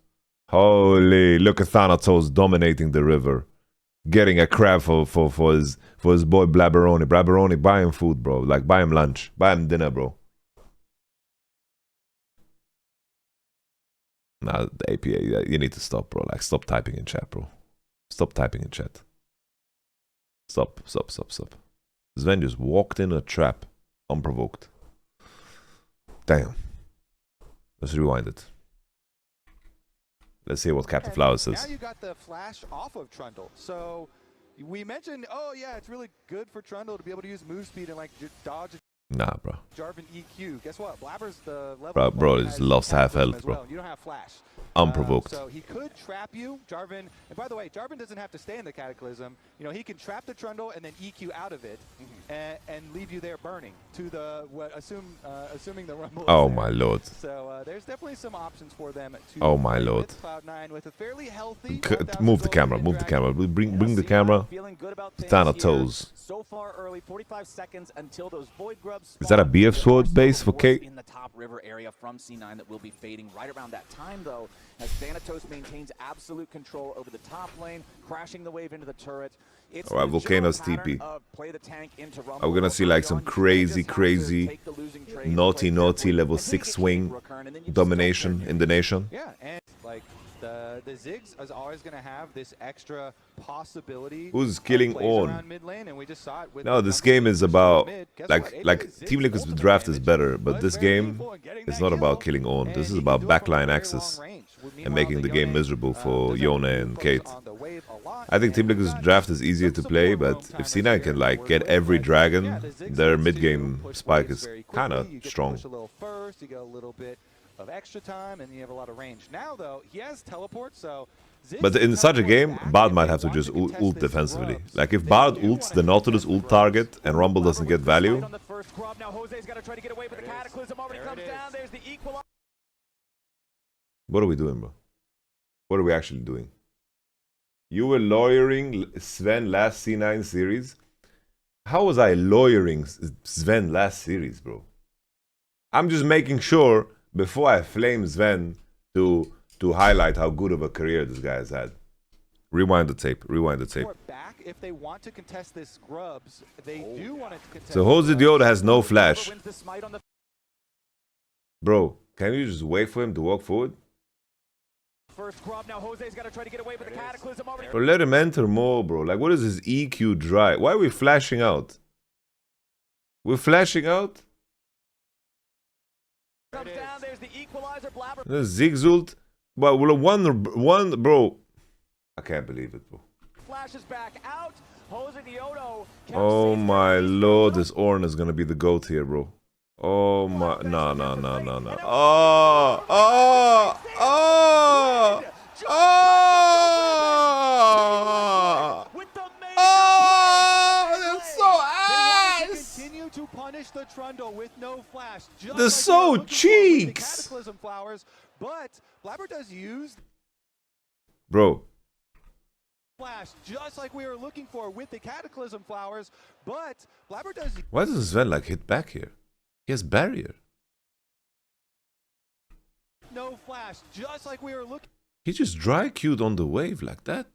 Holy, look at Thanatos dominating the river. Getting a crab for his boy Blaberoni. Blaberoni, buy him food, bro. Like, buy him lunch. Buy him dinner, bro. Nah, the APA, you need to stop, bro. Like, stop typing in chat, bro. Stop typing in chat. Stop. Zven just walked in a trap. Unprovoked. Damn. Let's rewind it. Let's hear what Captain Flowers says. Now you got the flash off of Trundle. So we mentioned, oh yeah, it's really good for Trundle to be able to use move speed and like dodge Nah, bro. Jarvan EQ. Guess what? Blaber's the level. Bro, he's lost half health, bro. Well. You don't have flash. Unprovoked. So he could trap you, Jarvan. And by the way, Jarvan doesn't have to stay in the Cataclysm. You know, he can trap the Trundle and then EQ out of it and leave you there burning to the assuming the Rumble. Oh my lord. So there's definitely some options for them to Oh my lord. Cloud9 with a fairly healthy Move the camera. Move the camera. Bring the camera. Thanatos. So far early, 45 seconds until those void grubs. Is that a BF sword base for Kate? In the top river area from C9 that will be fading right around that time though, as Thanatos maintains absolute control over the top lane, crashing the wave into the turret. It's Alright, Volcano's TP. Are we gonna see like some crazy naughty level 6 swing domination in the nation? Yeah, and like the Ziggs is always going to have this extra possibility. Who's killing on? Mid lane, and we just saw it with No, this game is about like Team Liquid's draft is better, but this game is not about killing on. This is about backline access and making the game miserable for Yeon and Kate. I think Team Liquid's draft is easier to play, but if C9 can like get every dragon, their mid game spike is kind of strong. Of extra time, and you have a lot of range. Now, though, he has teleport, so... But in such a game, Bard might have to just ult defensively. Like, if Bard ults the Nautilus ult target and Rumble doesn't get value... What are we doing, bro? What are we actually doing? You were lawyering Zven last C9 series? How was I lawyering Zven last series, bro? I'm just making sure... before I flame Zven to highlight how good of a career this guy has had. Rewind the tape. Rewind the tape. Back if they want to contest this Grubs, they do want to contest. So Josedeodo has no flash. Bro, can you just wait for him to walk forward? First Grub, now Jose's got to try to get away with the Cataclysm already. Bro, let him enter more, bro. Like, what is his EQ dry? Why are we flashing out? We're flashing out? Down, there's the equalizer, Blaber. Zigzult, but one, bro. I can't believe it, bro. Flashes back out. Josedeodo. Oh my lord, this Ornn is gonna be the GOAT here, bro. Oh my, no. That's so ass. Continue to punish the Trundle with no flash. They're so cheeks. Cataclysm flowers, but Blaber does use bro. Flash just like we were looking for with the Cataclysm flowers, but Blaber does. Why does Zven like hit back here? He has barrier. No flash, just like we were looking. He just dry queued on the wave like that.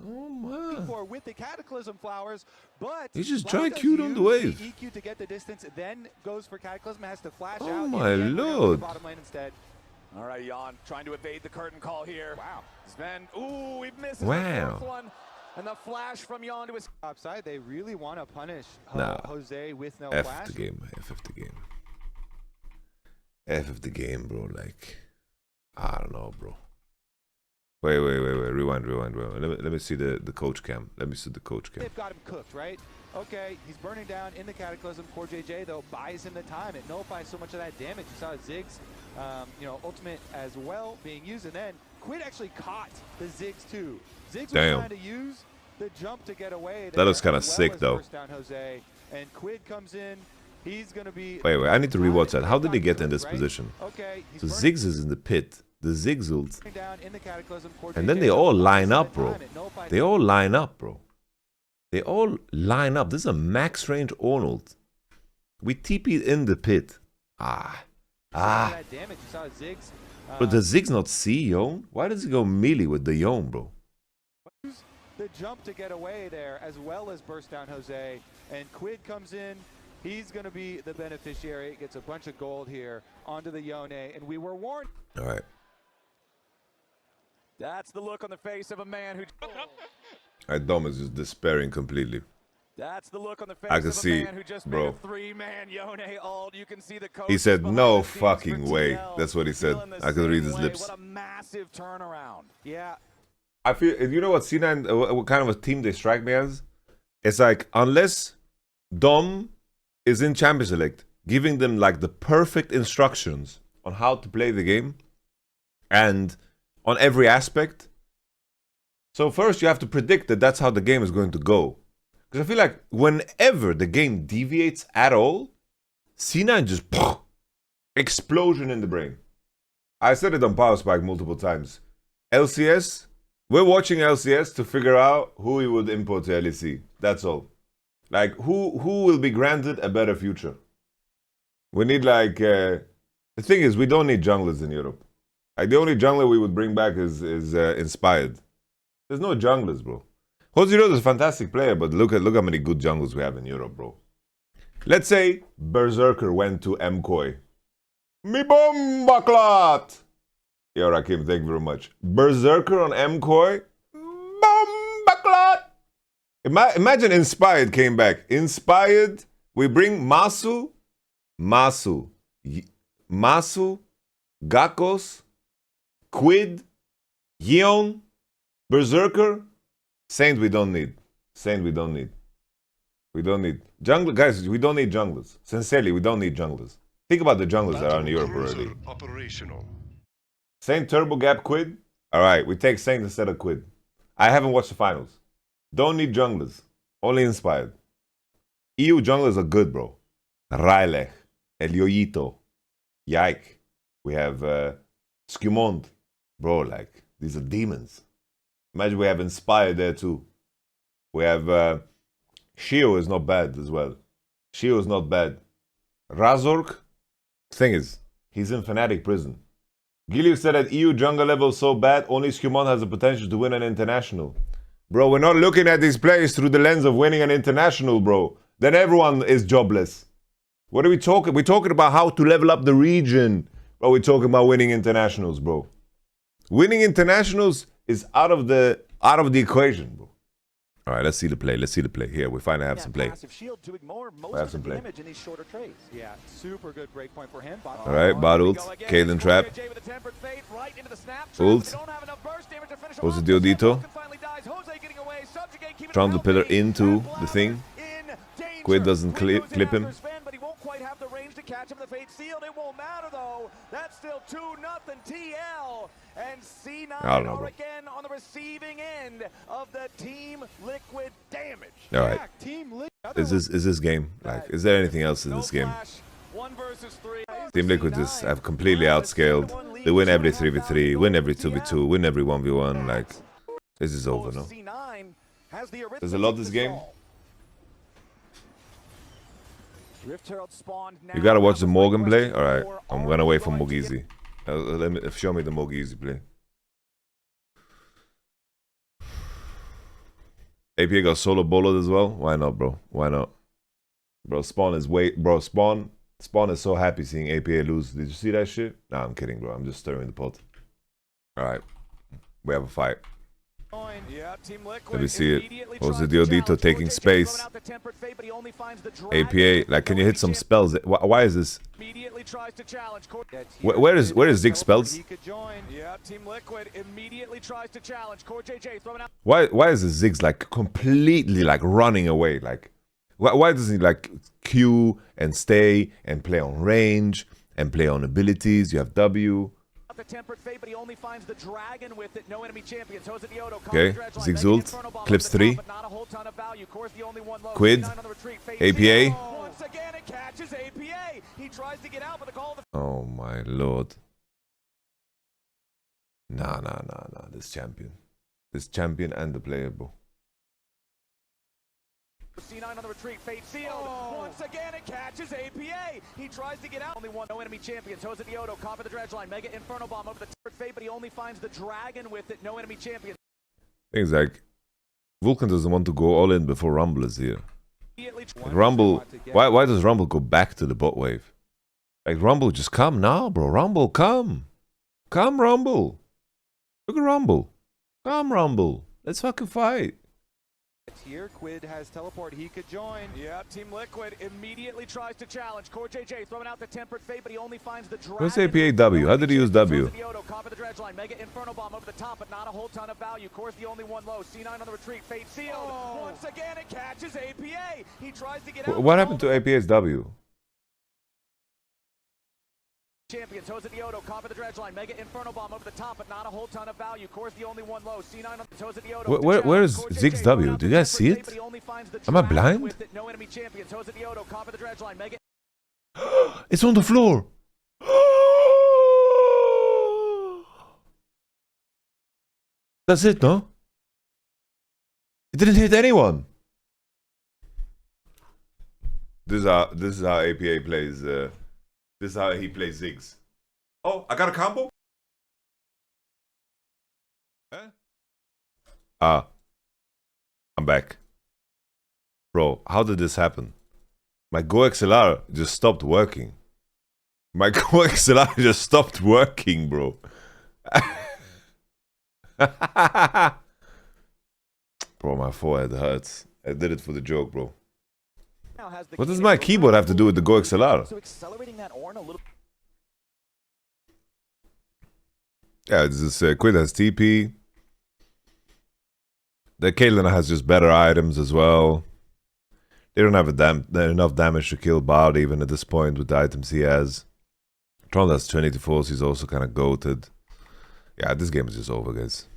Oh my! For with the Cataclysm flowers, but he just dry queued on the wave. EQ to get the distance, then goes for Cataclysm, has to flash out. Oh my lord! Bottom lane instead. All right, Yeon trying to evade the curtain call here. Wow, Zven. Ooh, we've missed wow. The fourth one. And the flash from Yeon to his upside. They really want to punish Jose with no F flash. The game. F the game. F the game, bro. Like, I don't know, bro. Wait. Rewind. Let me see the coach cam. Let me see the coach cam. They've got him cooked, right? Okay, he's burning down in the Cataclysm. CoreJJ, though, buys him the time. It nullifies so much of that damage. You saw Ziggs, ultimate as well being used. And then Quid actually caught the Ziggs, too. Ziggs was trying to use the jump to get away. That was kind of sick, though. Down Jose, and Quid comes in. He's going to be... Wait. I need to rewatch that. How did he get in this position? Okay, so Ziggs is in the pit. The Ziggs ult. And then they all line up, bro. They all line up, bro. They all line up. This is a max range Arnold. We TP'd in the pit. But does Ziggs not see Yeon? Why does he go melee with the Yeon, bro? The jump to get away there, as well as burst down Jose. And Quid comes in. He's going to be the beneficiary. Gets a bunch of gold here onto the Yone. And we were warned. All right. That's the look on the face of a man who... Dom is just despairing completely. That's the look on the face I can of see, a man who just bro. made a three-man Yone ult. You can see the coach He said, "No fucking way." TL. That's what he said. I could read his lips. What a massive turnaround. Yeah. I feel. You know what C9? What kind of a team they strike me as? It's like unless Dom is in Champions Select, giving them like the perfect instructions on how to play the game and on every aspect. So first you have to predict that that's how the game is going to go. Because I feel like whenever the game deviates at all, C9 just explosion in the brain. I said it on Power Spike multiple times. LCS, we're watching LCS to figure out who we would import to LEC. That's all. Like, who will be granted a better future? We need, like... the thing is, we don't need junglers in Europe. Like, the only jungler we would bring back is Inspired. There's no junglers, bro. Josedeodo is a fantastic player, but look how many good junglers we have in Europe, bro. Let's say Berserker went to MKOI. Mi bomba clot! Yo, Rakim, thank you very much. Berserker on MKOI. Bomba clot! Imagine Inspired came back. Inspired, we bring Masu, Gakos, Quid, Yeon, Berserker. Saint we don't need. Saint we don't need. We don't need. Jungle, guys, we don't need junglers. Sincerely, we don't need junglers. Think about the junglers that are in Europe already. Operational. Saint Turbo Gap Quid. Alright, we take Saint instead of Quid. I haven't watched the finals. Don't need junglers. Only Inspired. EU junglers are good, bro. Railech, Elioito, Yike. We have Skimond. Bro, like, these are demons. Imagine we have Inspired there too. We have Shio is not bad as well. Shio is not bad. Razork, thing is, he's in Fnatic prison. Gilio said that EU jungle level is so bad, only Skimond has the potential to win an international. Bro, we're not looking at these players through the lens of winning an international, bro. Then everyone is jobless. What are we talking? We're talking about how to level up the region. But we're talking about winning internationals, bro. Winning internationals is out of the equation, bro. All right, let's see the play. Let's see the play. Here, we finally have some play. We have some play. Yeah, super good break point for him. All right, bot ult. Kaden trap. Ult. Josedeodo. Round the pillar into the thing. Quid doesn't clip him. But he won't quite have the range to catch him. The fate sealed. It won't matter though. That's still 2-0 TL. And C9 are again on the receiving end of the Team Liquid damage. All right. Is this game? Like, is there anything else in this game? Team Liquid just have completely outscaled. They win every 3v3, win every 2v2, win every 1v1. Like, this is over, no? There's a lot this game. You gotta watch the Morgan play? Alright, I'm gonna wait for Mogizi. Show me the Mogizi play. APA got solo boloed as well? Why not, bro? Why not? Bro, Spawn is so happy seeing APA lose. Did you see that shit? Nah, I'm kidding, bro. I'm just stirring the pot. Alright. We have a fight. Let me see it. Josedeodo taking space. APA, like, can you hit some spells? Why is this? Where is Zig's spells? Why is the Zig's like completely like running away? Like, why doesn't he like Q and stay and play on range and play on abilities? You have W. The tempered fate, but he only finds the dragon with it. No enemy champions. Josedeodo. Okay, Zig's ult. Clips 3. Quid. APA. Once again, it catches APA. He tries to get out, but the call of the... Oh my lord. Nah. This champion and the player, bro. C9 on the retreat, fate sealed. Once again, it catches APA. He tries to get out. Only one, no enemy champions. Josedeodo, copper the dredge line. Mega Inferno Bomb over the tempered fate, but he only finds the dragon with it. No enemy champions. Things like Vulcan doesn't want to go all in before Rumble is here. Like Rumble, why does Rumble go back to the bot wave? Like Rumble, just come now, bro. Rumble, come. Come, Rumble. Look at Rumble. Come, Rumble. Let's fucking fight. Here, Quid has teleport. He could join. Yep, Team Liquid immediately tries to challenge. CoreJJ throwing out the Tempered Fate, but he only finds the Dragon. What's APA W? How did he use W? Josedeodo, caught the dredge line. Mega Inferno Bomb over the top, but not a whole ton of value. Core's the only one low. C9 on the retreat. Fate sealed. Once again, it catches APA. He tries to get out. What happened to APA's W? Champions, Josedeodo, caught the dredge line. Mega Inferno Bomb over the top, but not a whole ton of value. Core's the only one low. C9 on Josedeodo. Where is Zig's W? Do you guys see it? Am I blind? No enemy champions. Josedeodo, caught the dredge line. Mega. It's on the floor. That's it, no? It didn't hit anyone. This is how APA plays. This is how he plays Ziggs. Oh, I got a combo? Huh? Ah. I'm back. Bro, how did this happen? My Go XLR just stopped working. My Go XLR just stopped working, bro. Bro, my forehead hurts. I did it for the joke, bro. What does my keyboard have to do with the Go XLR? So accelerating that Ornn a little. Yeah, this is Quid has TP. The Caitlyn has just better items as well. They don't have enough damage to kill Bard even at this point with the items he has. Tron has Trinity Force, he's also kind of goated. Yeah, this game is just over, guys.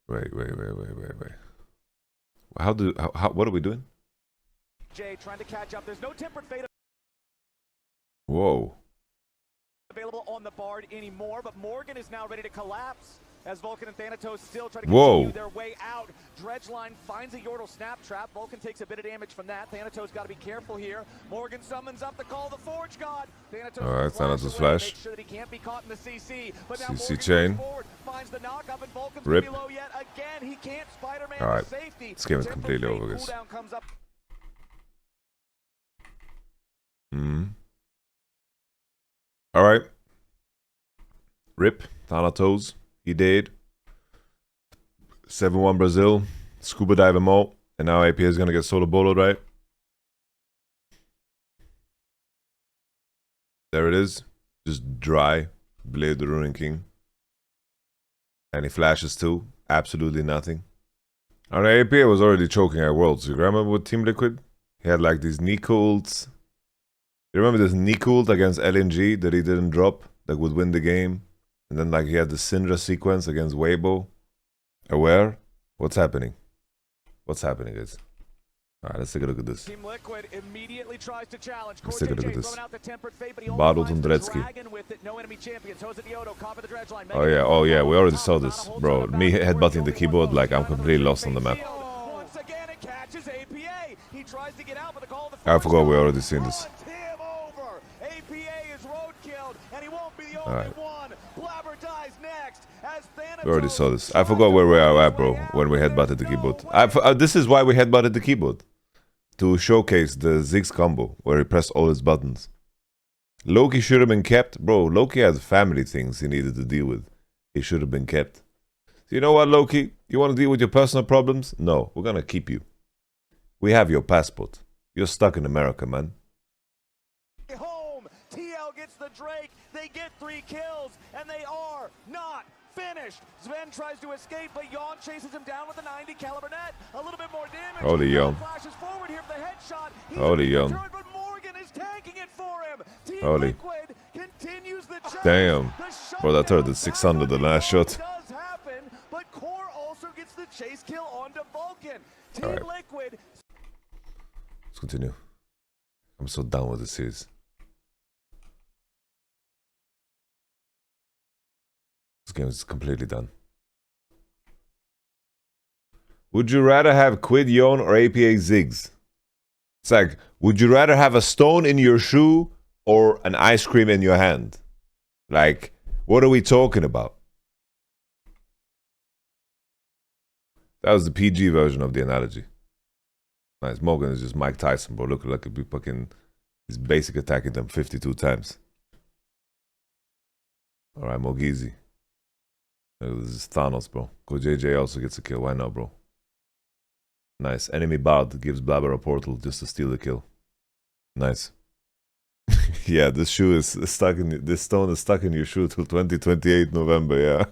Wait. What are we doing? Jay trying to catch up. There's no Tempered Fate Whoa. available on the Bard anymore, but Morgan is now ready to collapse as Vulcan and Thanatos still try to continue their way out. Dredgeline finds a Yordle snap trap. Vulcan takes a bit of damage from that. Thanatos got to be careful here. Morgan summons up to call the Forge God. Thanatos all right, Thanatos flash. Make sure that he can't be caught in the CC. But now CC Morgan chain. forward, finds the knock up, and Vulcan's Rip. below yet again. He can't Spider-Man all right, safety. this game is completely over, guys. Comes up. All right. Rip. Thanatos. He did. 7-1 Brazil. Scuba dive him all. And now APA is going to get solo boloed, right? There it is. Just dry. Blade the Ruin King. And he flashes too. Absolutely nothing. Alright, APA was already choking at Worlds. You remember with Team Liquid? He had like these Nico ults. You remember this Nico ult against LNG that he didn't drop? That would win the game? And then like he had the Syndra sequence against Weibo. Aware? What's happening? What's happening, guys? Alright, let's take a look at this. Team Liquid immediately tries to challenge. Let's take a look at this. Bottled on Dredsky. No enemy champions. Josedeodo, the dredge line. Oh yeah, we already saw this. Bro, me headbutting the keyboard like I'm completely lost on the map. Once again, it catches APA. He tries to get out, but the call of the I forgot we already seen this. APA is roadkilled, and he won't be the only one. Blaber dies next as Thanatos. We already saw this. I forgot where we are at, bro, when we headbutted the keyboard. This is why we headbutted the keyboard. To showcase the Ziggs combo, where he pressed all his buttons. Loki should have been kept. Bro, Loki had family things he needed to deal with. He should have been kept. So you know what, Loki? You want to deal with your personal problems? No, we're going to keep you. We have your passport. You're stuck in America, man. Home. TL gets the Drake. They get 3 kills, and they are not finished. Zven tries to escape, but Yeon chases him down with a 90 caliber net. A little bit more damage. Holy Yeon. Flashes forward here for the headshot. Holy Yeon. But Morgan is tanking it for him. Team Holy. Liquid continues the chase. Damn. Bro, that turret did 600 the last shot. Does happen, but Core also gets the chase kill onto Vulcan. Team All right. Liquid. Let's continue. I'm so done with this series. This game is completely done. Would you rather have Quid, Yeon, or APA Ziggs? It's like, would you rather have a stone in your shoe or an ice cream in your hand? Like, what are we talking about? That was the PG version of the analogy. Nice. Morgan is just Mike Tyson, bro. Look like he'd be fucking... He's basic attacking them 52 times. Alright, Mogizi. This is Thanos, bro. CoreJJ also gets a kill. Why not, bro? Nice. Enemy bard gives Blaber a portal just to steal the kill. Nice. Yeah, this shoe is stuck in this stone is stuck in your shoe till 2028 November. Yeah.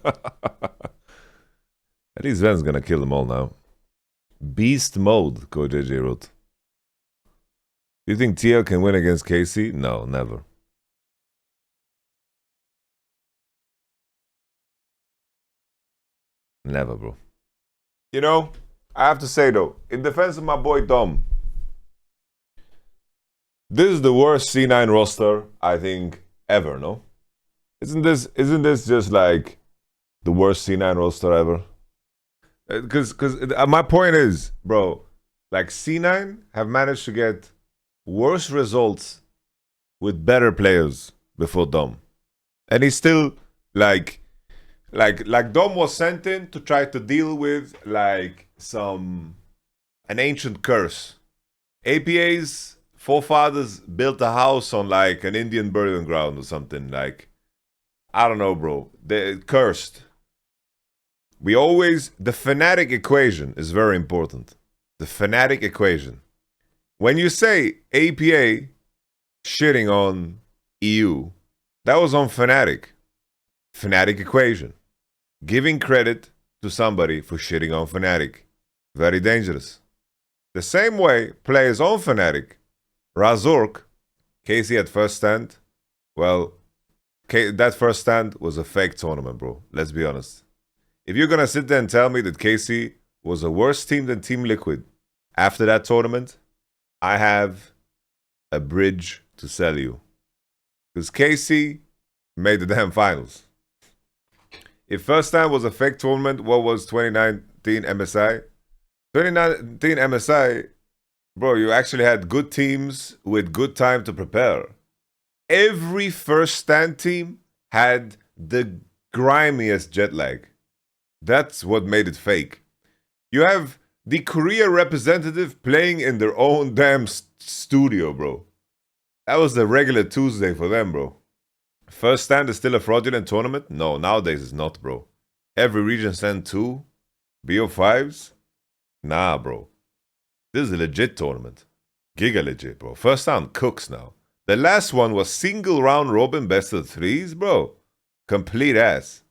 At least Zven's gonna kill them all now. Beast mode, CoreJJ wrote. Do you think TL can win against KC? No, never. Never, bro. You know, I have to say though, in defense of my boy Dom, this is the worst C9 roster I think ever, no? Isn't this just like the worst C9 roster ever? Because my point is, bro, like C9 have managed to get worse results with better players before Dom, and he's still like Dom was sent in to try to deal with like an ancient curse. APA's forefathers built a house on like an Indian burial ground or something. Like, I don't know, bro. They're cursed. The Fnatic equation is very important. The Fnatic equation. When you say APA shitting on EU, that was on Fnatic. Fnatic equation. Giving credit to somebody for shitting on Fnatic. Very dangerous. The same way, players on Fnatic, Razork, KC at first stand, well, that first stand was a fake tournament, bro. Let's be honest. If you're gonna sit there and tell me that KC was a worse team than Team Liquid after that tournament, I have a bridge to sell you. Because KC made the damn finals. If first time was a fake tournament, what was 2019 MSI? 2019 MSI, bro, you actually had good teams with good time to prepare. Every first stand team had the grimiest jet lag. That's what made it fake. You have the Korea representative playing in their own damn studio, bro. That was the regular Tuesday for them, bro. First stand is still a fraudulent tournament? No, nowadays it's not, bro. Every region send 2 BO5s? Nah, bro. This is a legit tournament. Giga legit, bro. First round cooks now. The last one was single round robin best of 3s, bro. Complete ass.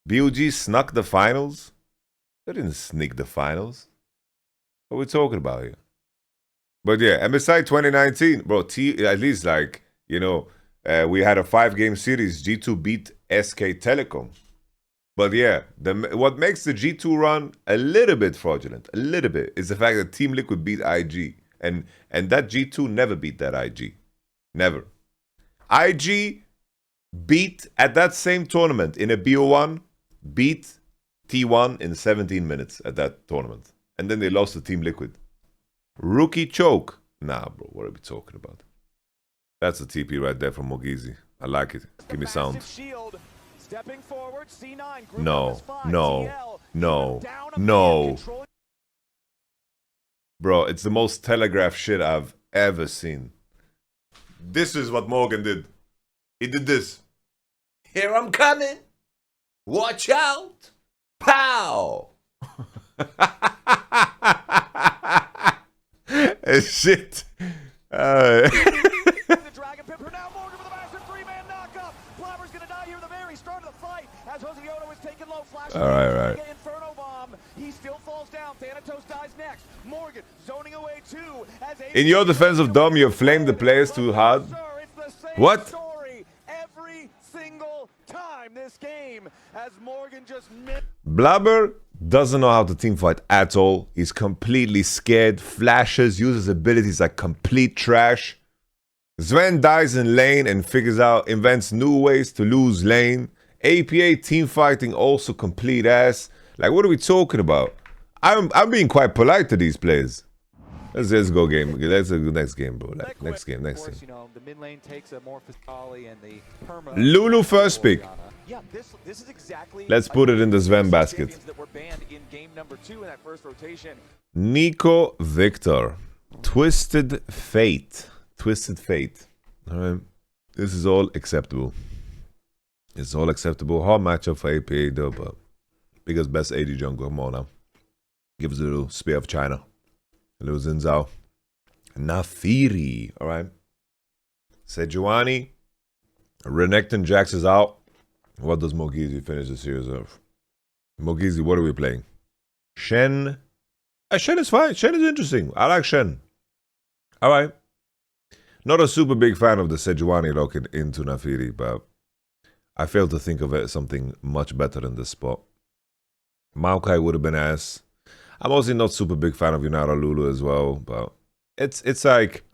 BOG snuck the finals? They didn't sneak the finals. What are we talking about here? But yeah, MSI 2019, bro, at least like, you know, we had a 5-game series. G2 beat SK Telecom. But yeah, what makes the G2 run a little bit fraudulent, a little bit, is the fact that Team Liquid beat IG. And that G2 never beat that IG. Never. IG beat, at that same tournament, in a BO1, beat T1 in 17 minutes at that tournament. And then they lost to Team Liquid. Rookie choke. Nah, bro, what are we talking about? That's a TP right there from Mogizi. I like it. Give me sound. Stepping forward, C9, no. Bro, it's the most telegraphed shit I've ever seen. This is what Morgan did. He did this. Here I'm coming. Watch out. Pow. Shit. The Dragon Pipper now Morgan with a massive 3-man knockup. Blaber's gonna die here at the very start of the fight as Josedeodo is taking low flash. All right. Inferno bomb. He still falls down. Thanatos dies next. Morgan zoning away too. In your defense of Dom, you flamed the players too hard. What? Every single time this game as Morgan just Blaber doesn't know how to teamfight at all. He's completely scared. Flashes, uses abilities like complete trash. Zven dies in lane and invents new ways to lose lane. APA teamfighting also complete ass. Like, what are we talking about? I'm being quite polite to these players. Let's go game. Let's go next game, bro. Like, next game. You know, the mid lane takes a more and the Lulu first pick. Yeah, this is exactly. Let's put it in the Zven basket. That were banned in game number 2 in that first rotation. Nico Victor. Twisted Fate. Twisted Fate. Alright. This is all acceptable. It's all acceptable. Hard matchup for APA though, but biggest best AD jungle. Come on now. Gives a little Spear of China. A little Zinzao. Nafiri. Alright. Sejuani. Renekton Jax is out. What does Mogizi finish the series of? Mogizi, what are we playing? Shen. Shen is fine. Shen is interesting. I like Shen. Alright. Not a super big fan of the Sejuani lock into Nafiri, but I failed to think of it as something much better in this spot. Maokai would have been ass. I'm also not super big fan of Yunara Lulu as well, but it's like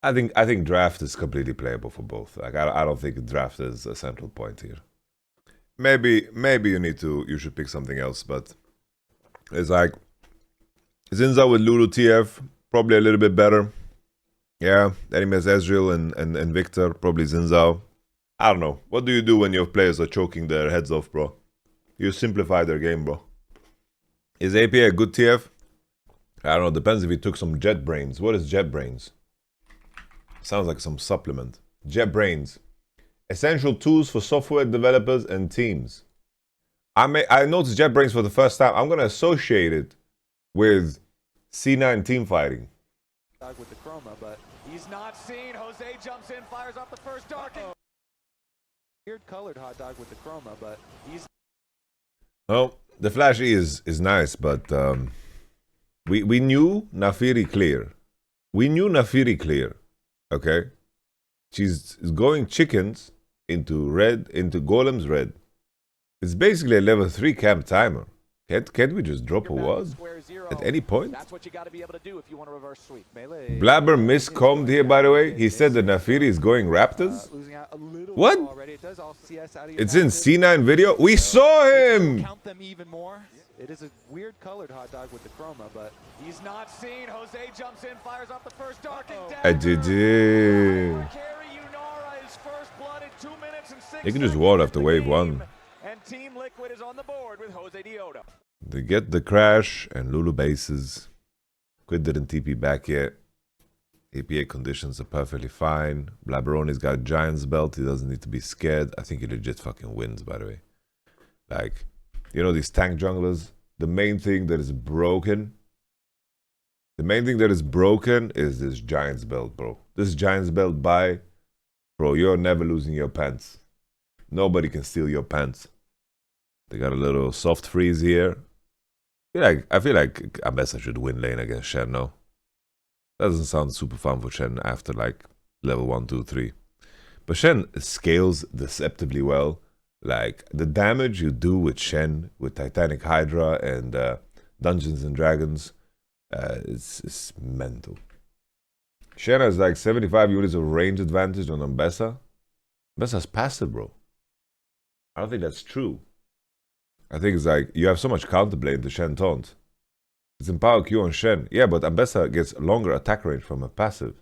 I think draft is completely playable for both. Like I don't think draft is a central point here. Maybe you should pick something else, but it's like Zinza with Lulu TF, probably a little bit better. Yeah, then he has Ezreal and Victor, probably Zinzao. I don't know. What do you do when your players are choking their heads off, bro? You simplify their game, bro. Is AP a good TF? I don't know. Depends if he took some JetBrains. What is JetBrains? Sounds like some supplement. JetBrains. Essential tools for software developers and teams. I noticed JetBrains for the first time. I'm going to associate it with C9 team fighting. With the chroma, but he's not seen. Jose jumps in, fires off the first dark. Weird colored hot dog with the chroma, but he's. Well, the Flash E is nice, but we knew Nafiri clear. We knew Nafiri clear. Okay, she's going chickens into red, into golems red. It's basically a level 3 camp timer. Can't we just drop a ward at any point? That's what you got to be able to do if you want to reverse sweep. Blaber miscommed here, by the way. He said that Nafiri is going Raptors. What? It's in C9 video. We saw him. Count them even more. It is a weird colored hot dog with the chroma, but he's not seen. Jose jumps in, fires off the first dark. I did it. They can just ward after wave 1. And Team Liquid is on the board with Josedeodo. They get the crash and Lulu bases. Quid didn't TP back yet. APA conditions are perfectly fine. Blaberoni's got Giant's belt. He doesn't need to be scared. I think he legit fucking wins, by the way. Like, you know these tank junglers? The main thing that is broken. The main thing that is broken is this Giant's belt, bro. This Giant's belt by, bro, you're never losing your pants. Nobody can steal your pants. They got a little soft freeze here. I feel like Ambessa should win lane against Shen, no? That doesn't sound super fun for Shen after like level 1, 2, 3. But Shen scales deceptively well. Like the damage you do with Shen, with Titanic Hydra and Dungeons and Dragons, it's mental. Shen has like 75 units of range advantage on Ambessa. Ambessa's passive, bro. I don't think that's true. I think it's like, you have so much counterplay into Shen taunt. It's in power Q on Shen. Yeah, but Ambessa gets longer attack range from a passive.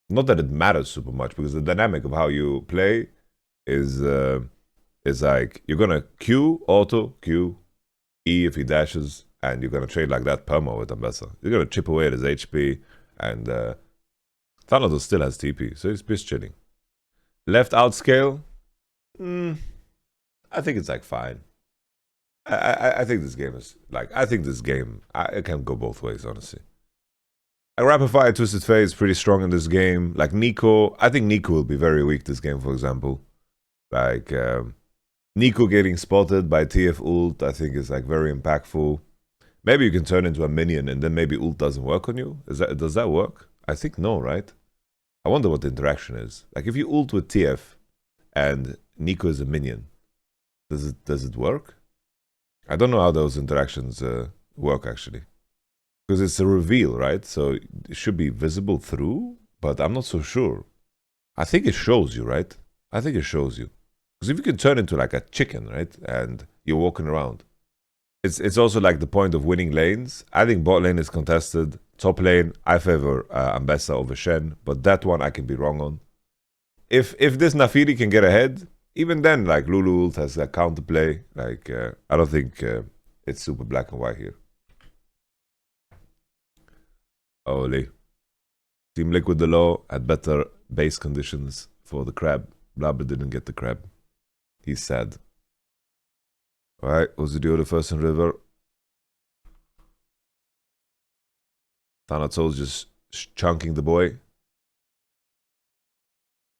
Not that it matters super much, because the dynamic of how you play is like, you're gonna Q, auto, Q, E if he dashes, and you're gonna trade like that perma with Ambessa. You're gonna chip away at his HP, and Thanatos still has TP, so he's piss chilling. Left outscale? I think it's like fine. I think this game is like, it can go both ways, honestly. A Rapid Fire Twisted Fate is pretty strong in this game. Like Nico, I think Nico will be very weak this game, for example. Like Nico getting spotted by TF ult, I think is like very impactful. Maybe you can turn into a minion and then maybe ult doesn't work on you. Does that work? I think no, right? I wonder what the interaction is. Like if you ult with TF and Nico is a minion, does it work? I don't know how those interactions work actually. Because it's a reveal, right? So it should be visible through, but I'm not so sure. I think it shows you, right? I think it shows you. Because if you can turn into like a chicken, right? And you're walking around. It's also like the point of winning lanes. I think bot lane is contested. Top lane, I favor Ambessa over Shen. But that one I can be wrong on. If this Nafiri can get ahead, even then, like Lulu ult has that counterplay. Like I don't think it's super black and white here. Holy. Team Liquid the LYON had better base conditions for the crab. Blaber didn't get the crab. He's sad. Alright, Josedeodo first in river. Thanatos just chunking the boy.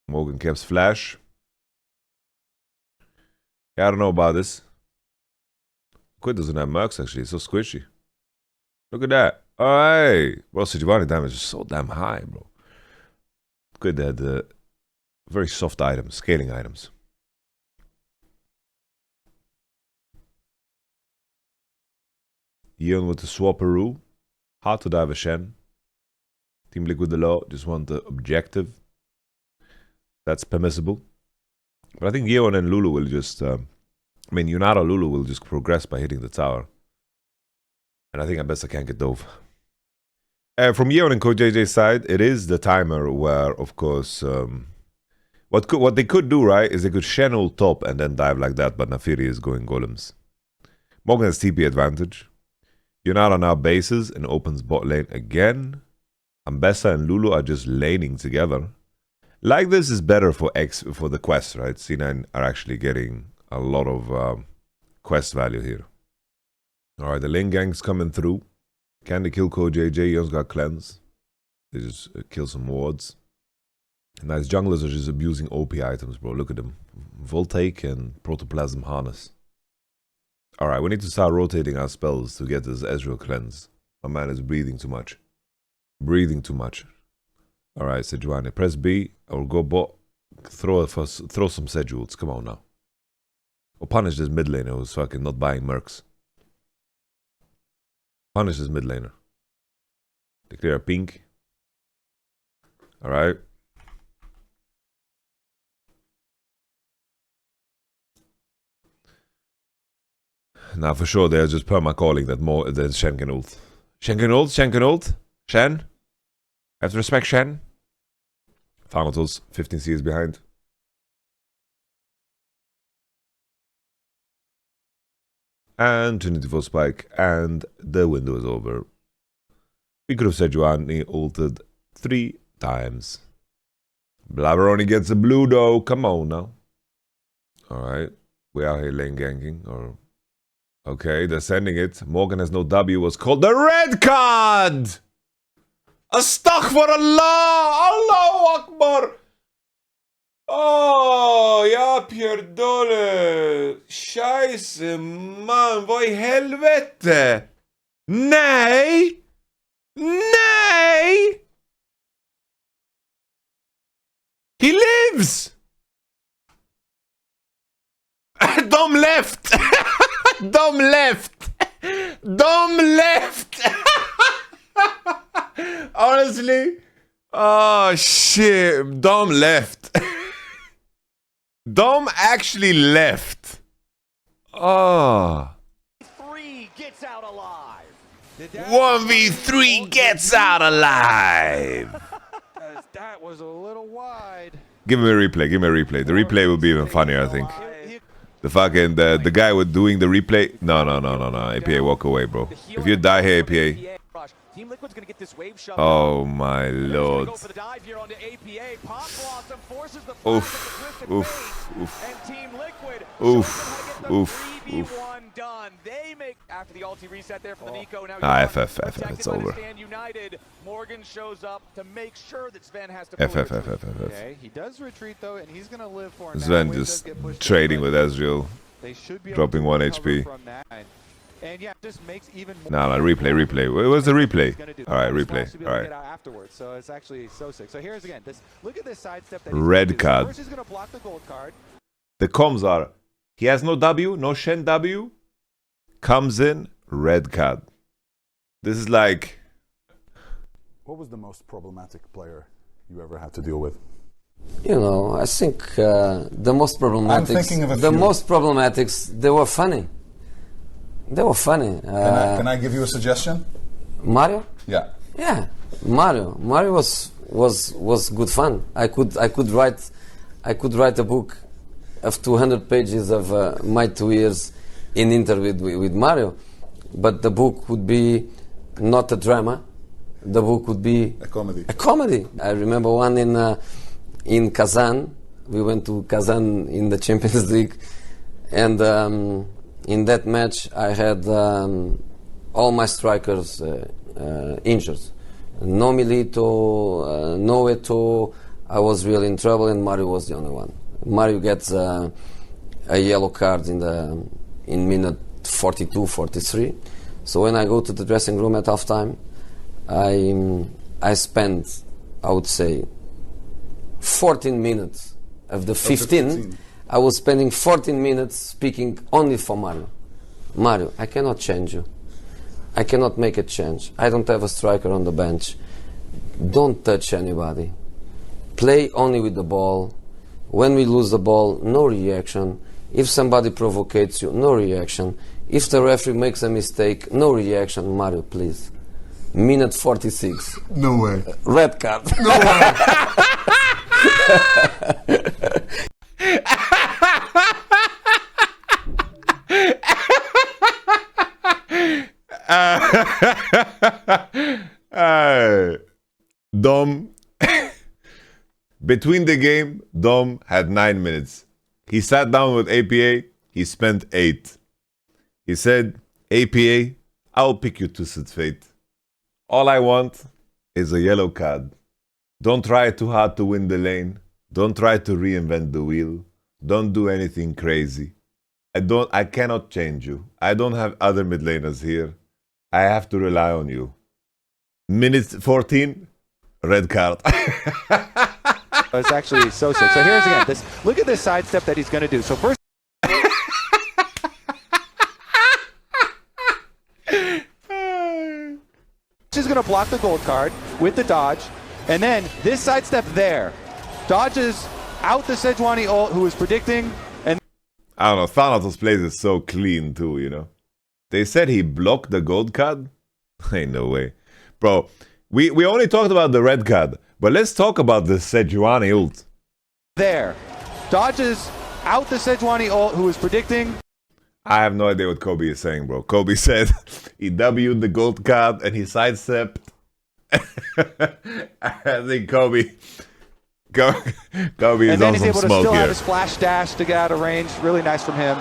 Morgan keeps flash. Yeah, I don't know about this. Quid doesn't have mercs actually, it's so squishy. Look at that. Alright. Bro, Sejuani damage is so damn high, bro. Quid had very soft items, scaling items. Yeon with the swapperoo. Hard to dive a Shen. Team Liquid the LYON just want the objective. That's permissible. But I think Yeon and Lulu will just... Yunara Lulu will just progress by hitting the tower. And I think I best I can't get dove. From Yeon and CoreJJ's side, it is the timer where, of course... what they could do, right, is they could Shen ult top and then dive like that, but Naafiri is going golems. Morgan has TP advantage. Yunara now bases and opens bot lane again. Ambessa and Lulu are just laning together. Like this is better for the quest, right? C9 are actually getting a lot of quest value here. Alright, the lane gang's coming through. Can they kill CoreJJ? Yeon's got cleanse. They just kill some wards. Nice junglers are just abusing OP items, bro. Look at them. Voltaic and Protoplasm Harness. Alright, we need to start rotating our spells to get this Ezreal cleanse. My man is breathing too much. Breathing too much. Alright, Sejuani. Press B. I will go bot. Throw some Sejuals. Come on now. Or punish this mid laner who's fucking not buying mercs. Punish this mid laner. Declare a pink. Alright. Now for sure they're just perma-calling that Shen can ult. Shen can ult? Shen can ult? Shen? Have to respect Shen. Thanatos, 15 CS behind. And Trinity for Spike, and the window is over. We could have said Sejuani ulted 3 times. Blaber only gets a blue though, come on now. Alright, we are here lane ganking, or... Okay, they're sending it. Morgan has no W, was called the red card! Astaghfirullah! Allahu Akbar! Oh, ja pierdolę! Scheisse, man, vad i helvete! Nej! Nej! He lives! Dom left! Dom left! Dom left! Honestly? Oh shit, Dom left. Dom actually left. Oh. 3 gets out alive. 1v3 gets out alive. That was a little wide. Give me a replay, give me a replay. The replay will be even funnier, I think. The fucking, the guy with doing the replay. No. APA, walk away, bro. If you die here, APA. Oh my lord. Oof. FF, it's over. Morgan shows up to make sure that Zven has to FF. Okay, he does retreat though, and he's gonna live for Zven just trading with Ezreal, dropping 1 HP. And yeah, just makes even more. No, replay. Where's the replay? Alright, replay. Alright. Afterwards, so it's actually so sick. So here's again. Look at this sidestep. Red card. First, he's gonna block the gold card. The comms are: he has no W, no Shen W. Comes in, red card. This is like. What was the most problematic player you ever had to deal with? You know, I think the most problematic. I'm thinking of a few. The most problematics. They were funny. They were funny. Can I give you a suggestion? Mario? Yeah. Yeah, Mario. Mario was good fun. I could write a book of 200 pages of my 2 years in interview with Mario, but the book would be not a drama. The book would be a comedy. A comedy. I remember one in Kazan. We went to Kazan in the Champions League. And in that match, I had all my strikers injured. No Milito, no Eto'o. I was really in trouble, and Mario was the only one. Mario gets a yellow card in minute 42, 43. So when I go to the dressing room at halftime, I spend, I would say, 14 minutes of the 15. I was spending 14 minutes speaking only for Mario. Mario, I cannot change you. I cannot make a change. I don't have a striker on the bench. Don't touch anybody. Play only with the ball. When we lose the ball, no reaction. If somebody provocates you, no reaction. If the referee makes a mistake, no reaction. Mario, please. Minute 46. No way. Red card. No way. Dom, between the game, Dom had 9 minutes. He sat down with APA, he spent 8. He said, APA, I'll pick you to sit fate. All I want is a yellow card. Don't try too hard to win the lane. Don't try to reinvent the wheel. Don't do anything crazy. I cannot change you. I don't have other mid laners here. I have to rely on you. Minute 14, red card. It's actually so sick. So here's again, look at this sidestep that he's going to do. So first, he's going to block the gold card with the dodge, and then this sidestep there dodges out the Sejuani ult, who was predicting. And I don't know, Thanatos plays it so clean too, you know. They said he blocked the gold card? Ain't no way. Bro, we only talked about the red card, but let's talk about the Sejuani ult. There dodges out the Sejuani ult, who was predicting. I have no idea what Kobe is saying, bro. Kobe said he W'd the gold card and he sidestepped. I think Kobe is and then on he's some able to smoke still here. have his flash dash to get out of range. Really nice from him.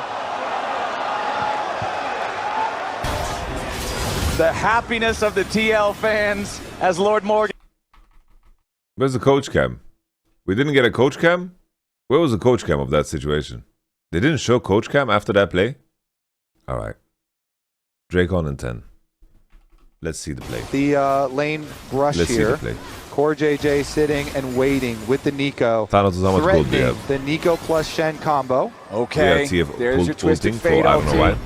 The happiness of the TL fans as Lord Morgan. Where's the coach cam? We didn't get a coach cam? Where was the coach cam of that situation? They didn't show coach cam after that play? Alright. Drake on in 10. Let's see the play. The lane rush Let's here. see the play. CoreJJ sitting and waiting with the Nico. Thanatos, how much gold do you have? The Nico plus Shen combo. Okay, there's your Twisted Fate I don't know why.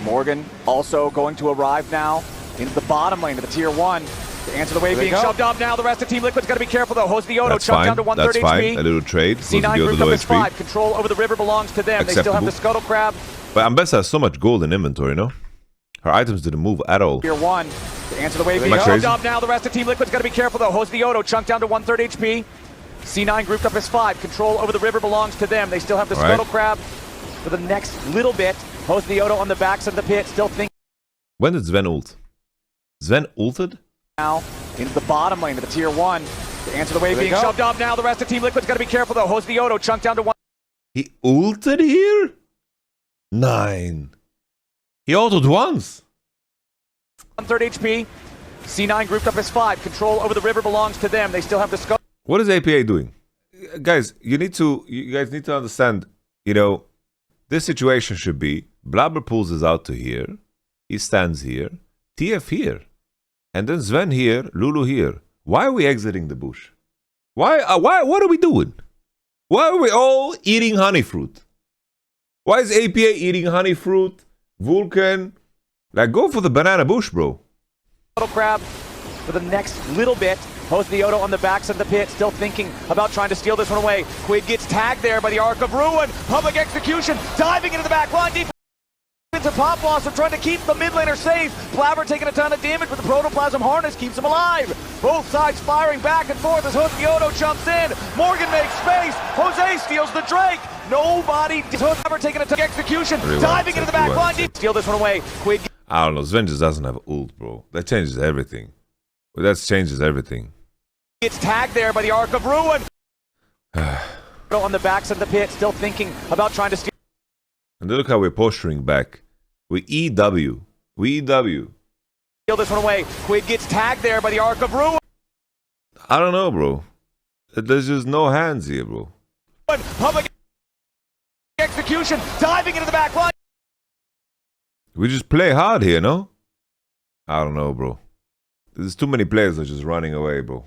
Morgan also going to arrive now into the bottom lane of the tier 1. To answer the wave being shoved up now. The rest of Team Liquid's got to be careful though. Josedeodo chunked down to 1/3 That's fine. HP. A little trade. C9 group up as 5. Control over the river belongs to them. They still have the Scuttle Crab. But Ambessa has so much gold in inventory, no? Her items didn't move at all. Tier 1. To answer the wave being shoved up now. The rest of Team Liquid's got to be careful though. Josedeodo chunked down to 1/3 HP. C9 grouped up as 5. Control over the river belongs to them. They still have the Scuttle Crab for the next little bit. Josedeodo on the backs of the pit, still thinking. When did Zven ult? Zven ulted? Now into the bottom lane of the tier 1. To answer the wave being shoved up now. The rest of Team Liquid's got to be careful though. Josedeodo chunked down to 1. He ulted here? 9. He ulted once. 1/3 HP. C9 grouped up as 5. Control over the river belongs to them. They still have the Scuttle. What is APA doing? Guys, you guys need to understand, you know, this situation should be Blaber pulls us out to here. He stands here. TF here. And then Zven here, Lulu here. Why are we exiting the bush? Why? What are we doing? Why are we all eating honey fruit? Why is APA eating honey fruit? Vulcan? Like, go for the banana bush, bro. Crab for the next little bit. Josedeodo on the backs of the pit, still thinking about trying to steal this one away. Quid gets tagged there by the Arc of Ruin. Public execution, diving into the back line deep. Into pop loss, they're trying to keep the mid laner safe. Blaber taking a ton of damage, but the protoplasm harness keeps him alive. Both sides firing back and forth as Josedeodo jumps in. Morgan makes space. Jose steals the Drake. Nobody. Blaber taking a ton of execution, diving into the back line deep. Steal this one away. Quid. I don't know. Zven just doesn't have ult, bro. That changes everything. That changes everything. Gets tagged there by the Arc of Ruin. On the backside of the pit, still thinking about trying to steal. And look how we're posturing back. We EW. We EW. Steal this one away. Quid gets tagged there by the Arc of Ruin. I don't know, bro. There's just no hands here, bro. Public execution, diving into the back line. We just play hard here, no? I don't know, bro. There's too many players that are just running away, bro.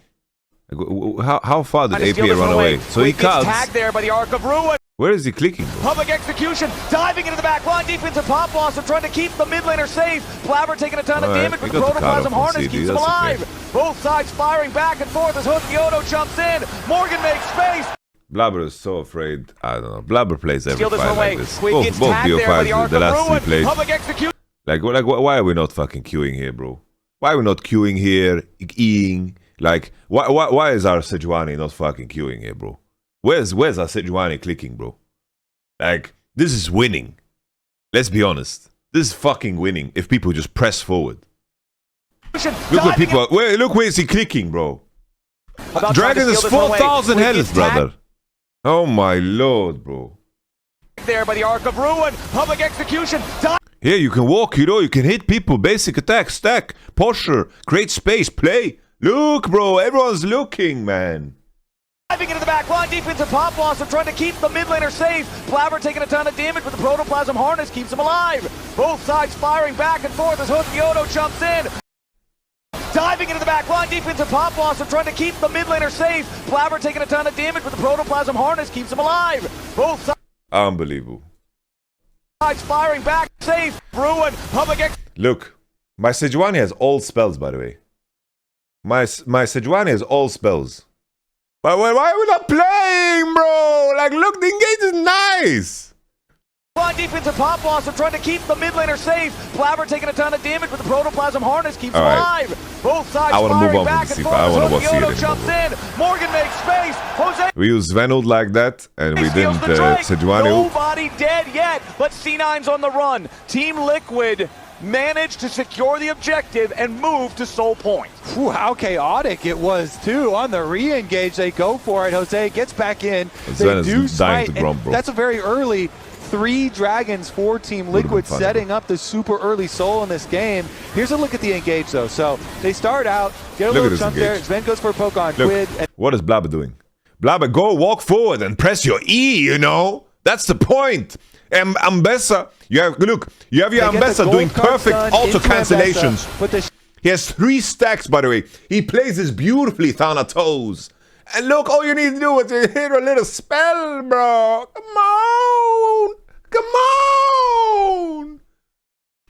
Like, how far did APA run away? So he cuts. Tagged there by the Arc of Ruin. Where is he clicking, bro? Public execution, diving into the back line, defensive pop loss, and trying to keep the mid laner safe. Blaber taking a ton of damage, but the protoplasm harness keeps him alive. Okay. Both sides firing back and forth as Josedeodo jumps in. Morgan makes space. Blaber is so afraid. I don't know. Blaber plays every Steal this fight one away. like this. Quid Both gets tagged there by the Arc the of last Ruin. three plays. Public execution. Like, why are we not fucking queuing here, bro? Why are we not queuing here, eing? Like, why is our Sejuani not fucking queuing here, bro? Where's our Sejuani clicking, bro? Like, this is winning. Let's be honest. This is fucking winning if people just press forward. Look what people are, look where is he clicking, bro? Dragon is 4,000 health, brother. Oh my lord, bro. There by the Arc of Ruin. Public execution. Here you can walk, you can hit people, basic attack, stack, posture, create space, play. Look, bro, everyone's looking, man. Diving into the back line, defensive pop loss, and trying to keep the mid laner safe. Blaber taking a ton of damage, but the protoplasm harness keeps him alive. Both sides firing back and forth as Josedeodo jumps in. Diving into the back line, defensive pop loss, and trying to keep the mid laner safe. Blaber taking a ton of damage, but the protoplasm harness keeps him alive. Both sides. Unbelievable. Firing back, safe, ruin, public Look, my Sejuani has all spells, by the way. My Sejuani has all spells. But why are we not playing, bro? Like, look, the engage is nice. Defensive pop loss and trying to keep the mid laner safe. Blaber taking a ton of damage, but the protoplasm harness keeps him alive. Both sides firing back and forth. I want to watch it jumps in. Morgan makes space. Jose. We used Zven ult like that, and we didn't Sejuani ult. Nobody dead yet, but C9's on the run. Team Liquid managed to secure the objective and move to Soul Point. Ooh, how chaotic it was too. On the re-engage, they go for it. Jose gets back in. They do smite. That's a very early 3 dragons for Team Liquid, setting up the super early soul in this game. Here's a look at the engage though. So they start out, get a little chunk there. Zven goes for a poke on Quid. What is Blaber doing? Blaber, go walk forward and press your E, you know? That's the point. Ambessa, you have your Ambessa doing perfect auto cancellations. He has 3 stacks, by the way. He plays this beautifully, Thanatos. And look, all you need to do is hit a little spell, bro. Come on. Come on.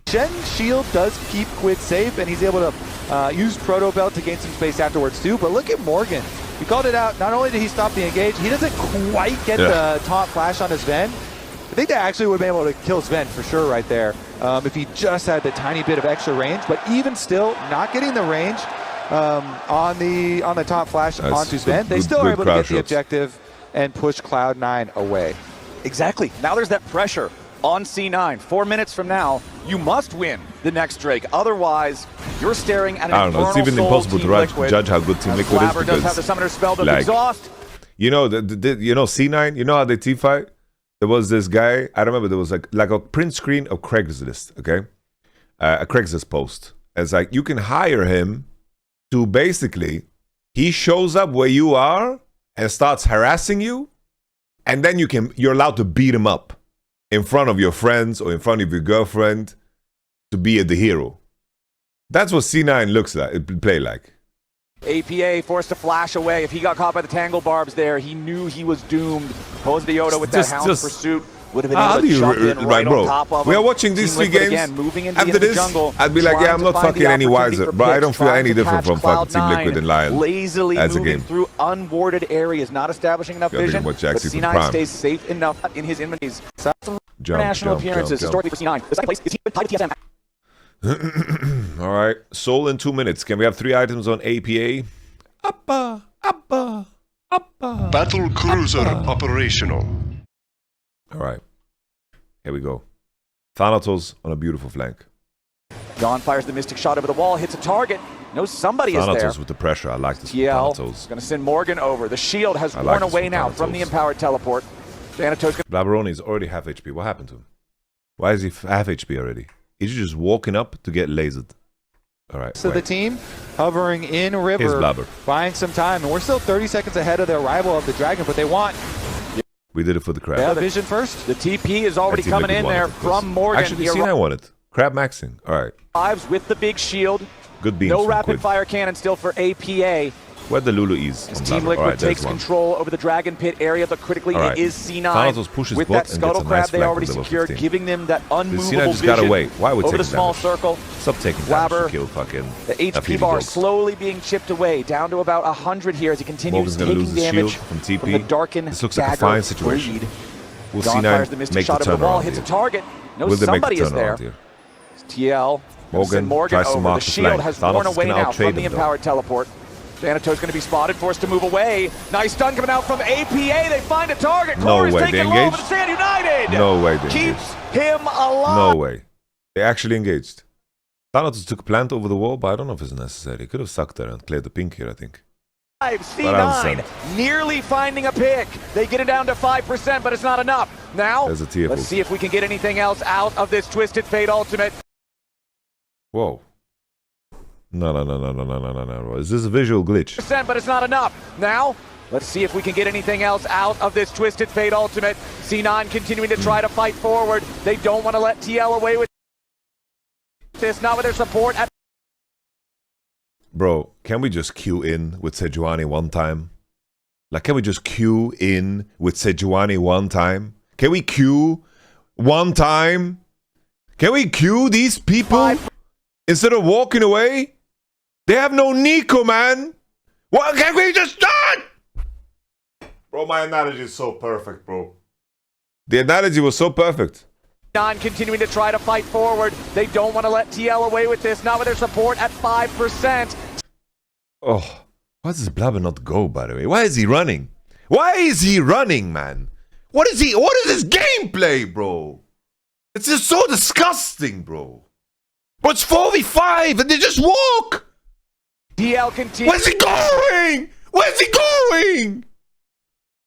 Shen's shield does keep Quid safe, and he's able to use Proto Belt to gain some space afterwards too. But look at Morgan. We called it out. Not only did he stop the engage, he doesn't quite get the taunt flash on his Zven. I think that actually would have been able to kill Zven for sure right there if he just had the tiny bit of extra range. But even still, not getting the range on the top flash onto Zven, they still are able to get the objective and push Cloud9 away. Exactly. Now there's that pressure on C9. 4 minutes from now, you must win the next Drake. Otherwise, you're staring at an I don't know. It's even impossible to judge how good Team Liquid is. Blaber does have the summoner spell of exhaust. You know, C9. You know how they team fight? There was this guy, I remember there was like a print screen of Craigslist, okay? A Craigslist post. It's like, you can hire him to basically, he shows up where you are and starts harassing you, and then you're allowed to beat him up in front of your friends or in front of your girlfriend to be the hero. That's what C9 looks like, it play like. APA forced to flash away. If he got caught by the tangle barbs there, he knew he was doomed. Josedeodo with that hound pursuit would have been able to jump in right on top of him. We are watching these 3 games. Again, after this, I'd be like, yeah, I'm not fucking any wiser, but I don't feel any different from fucking Team Liquid and LYON lazily as a moving game. Through unwarded areas, not establishing enough vision, but C9 stays safe enough in his inventories. International appearances historically for C9. The second place is tied to TSM. All right, Soul in 2 minutes. Can we have 3 items on APA? Appa. Battle cruiser operational. All right, here we go. Thanatos on a beautiful flank. Yeon fires the Mystic Shot over the wall, hits a target. Knows somebody is Thanatos there. with the pressure. I like this. TL Thanatos. going to send Morgan over. The shield has worn away now from the empowered teleport. Thanatos. Blaberoni is already half HP. What happened to him? Why is he half HP already? Is he just walking up to get lasered? All right. So the team hovering in river, buying some time, and we're still 30 seconds ahead of their rival of the Dragon, but they want. We did it for the crab. Yeah, the vision first. The TP is already coming in there from Morgan. Actually, the C9 won it. Crab maxing. All right. Lives with the big shield. Good beams. No rapid Quid. fire cannon still for APA. Where the Lulu is. As Team Liquid takes control over the Dragon Pit area, but critically it is C9. Thanatos pushes with that Scuttle Crab they already secured, giving them that unmovable just got away. Why would over the small damage? circle. Stop taking damage to kill fucking. The HP bar slowly being chipped away, down to about 100 here as he continues taking damage from TP. From the darkened this looks like a fine situation. Will C9 make the turnaround hits here? a target. Will they make the turnaround here? TL. Morgan tries to over. mark The the shield flank. has Thanatos worn away can now out-trade from the him, though. empowered teleport. Thanatos going to be spotted, forced to move away. Nice stun coming out from APA. They find a target. No Core is way. taken They low, engaged? but Stand United No way they keeps engaged. him alive. No way. They actually engaged. Thanatos took a plant over the wall, but I don't know if it's necessary. He could have sucked there and cleared the pink here, I think. C9 nearly finding a pick. They get it down to 5%, but it's not enough. Now, let's see if we can get anything else out of this Twisted Fate ultimate. Whoa. No. Is this a visual glitch? But it's not enough. Now, let's see if we can get anything else out of this Twisted Fate ultimate. C9 continuing to try to fight forward. They don't want to let TL away with this, not with their support. Bro, can we just queue in with Sejuani one time? Like, can we just queue in with Sejuani one time? Can we queue one time? Can we queue these people instead of walking away? They have no Nico, man. What can we just start? Bro, my analogy is so perfect, bro. The analogy was so perfect. Continuing to try to fight forward. They don't want to let TL away with this, not with their support at 5%. Oh, why does Blaber not go, by the way? Why is he running? Why is he running, man? What is his gameplay, bro? It's just so disgusting, bro. But it's 4v5 and they just walk. TL continues. Where's he going? Where's he going?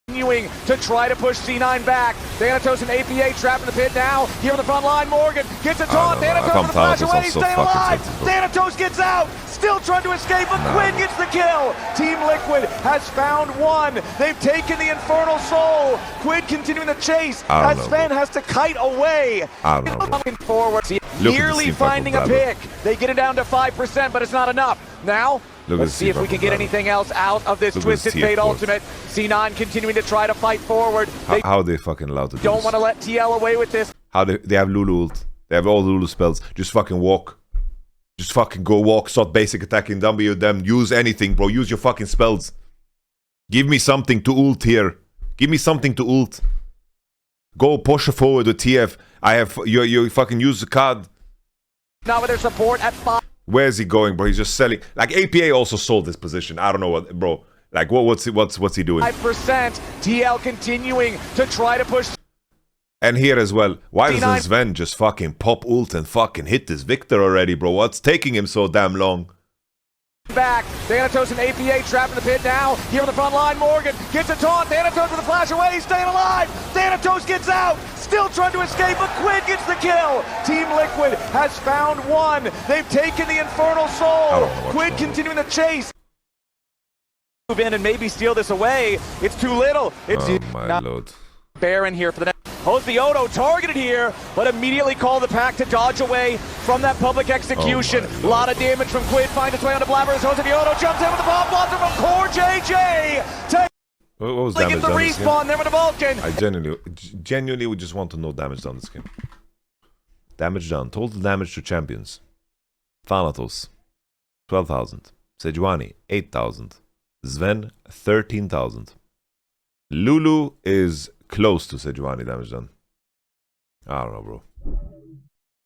Continuing to try to push C9 back. Thanatos and APA trapped in the pit now. Here on the front line, Morgan gets a taunt. Thanatos with the flash away, staying alive. Thanatos gets out, still trying to escape, but Quid gets the kill. Team Liquid has found one. They've taken the Infernal Soul. Quid continuing the chase as Zven has to kite away. I don't know, Coming forward, nearly finding a pick. They get it down to 5%, but it's not enough. Now, let's see if we can get anything else out of this Twisted Fate ultimate. C9 continuing to try to fight forward. How are they fucking allowed to do Don't this? want to let TL away with this. How they have Lulu ult. They have all Lulu spells. Just fucking walk. Just fucking go walk. Start basic attacking. W them. Use anything, bro. Use your fucking spells. Give me something to ult here. Give me something to ult. Go push forward with TF. I have you fucking use the card. Now with their support at 5. Where's he going, bro? He's just selling. Like APA also sold this position. I don't know what, bro. Like what's he doing? 5%. TL continuing to try to push. And here as well. Why doesn't Zven just fucking pop ult and fucking hit this Victor already, bro? What's taking him so damn long? Back. Thanatos and APA trapped in the pit now. Here on the front line, Morgan gets a taunt. Thanatos with a flash away, staying alive. Thanatos gets out, still trying to escape, but Quid gets the kill. Team Liquid has found one. They've taken the Infernal Soul. Quid continuing the chase. Move in and maybe steal this away. It's too little. It's my lord. Baron here for the next. Josedeodo targeted here, but immediately called the pack to dodge away from that public execution. A lot of damage from Quid, finds its way onto Blaber as Josedeodo jumps in with the bomb blossom from CoreJJ. What was damage the done respawn there with the Vulcan. I genuinely would just want to know damage done this game. Damage done. Total damage to champions. Thanatos, 12,000. Sejuani, 8,000. Zven, 13,000. Lulu is close to Sejuani damage done. I don't know, bro.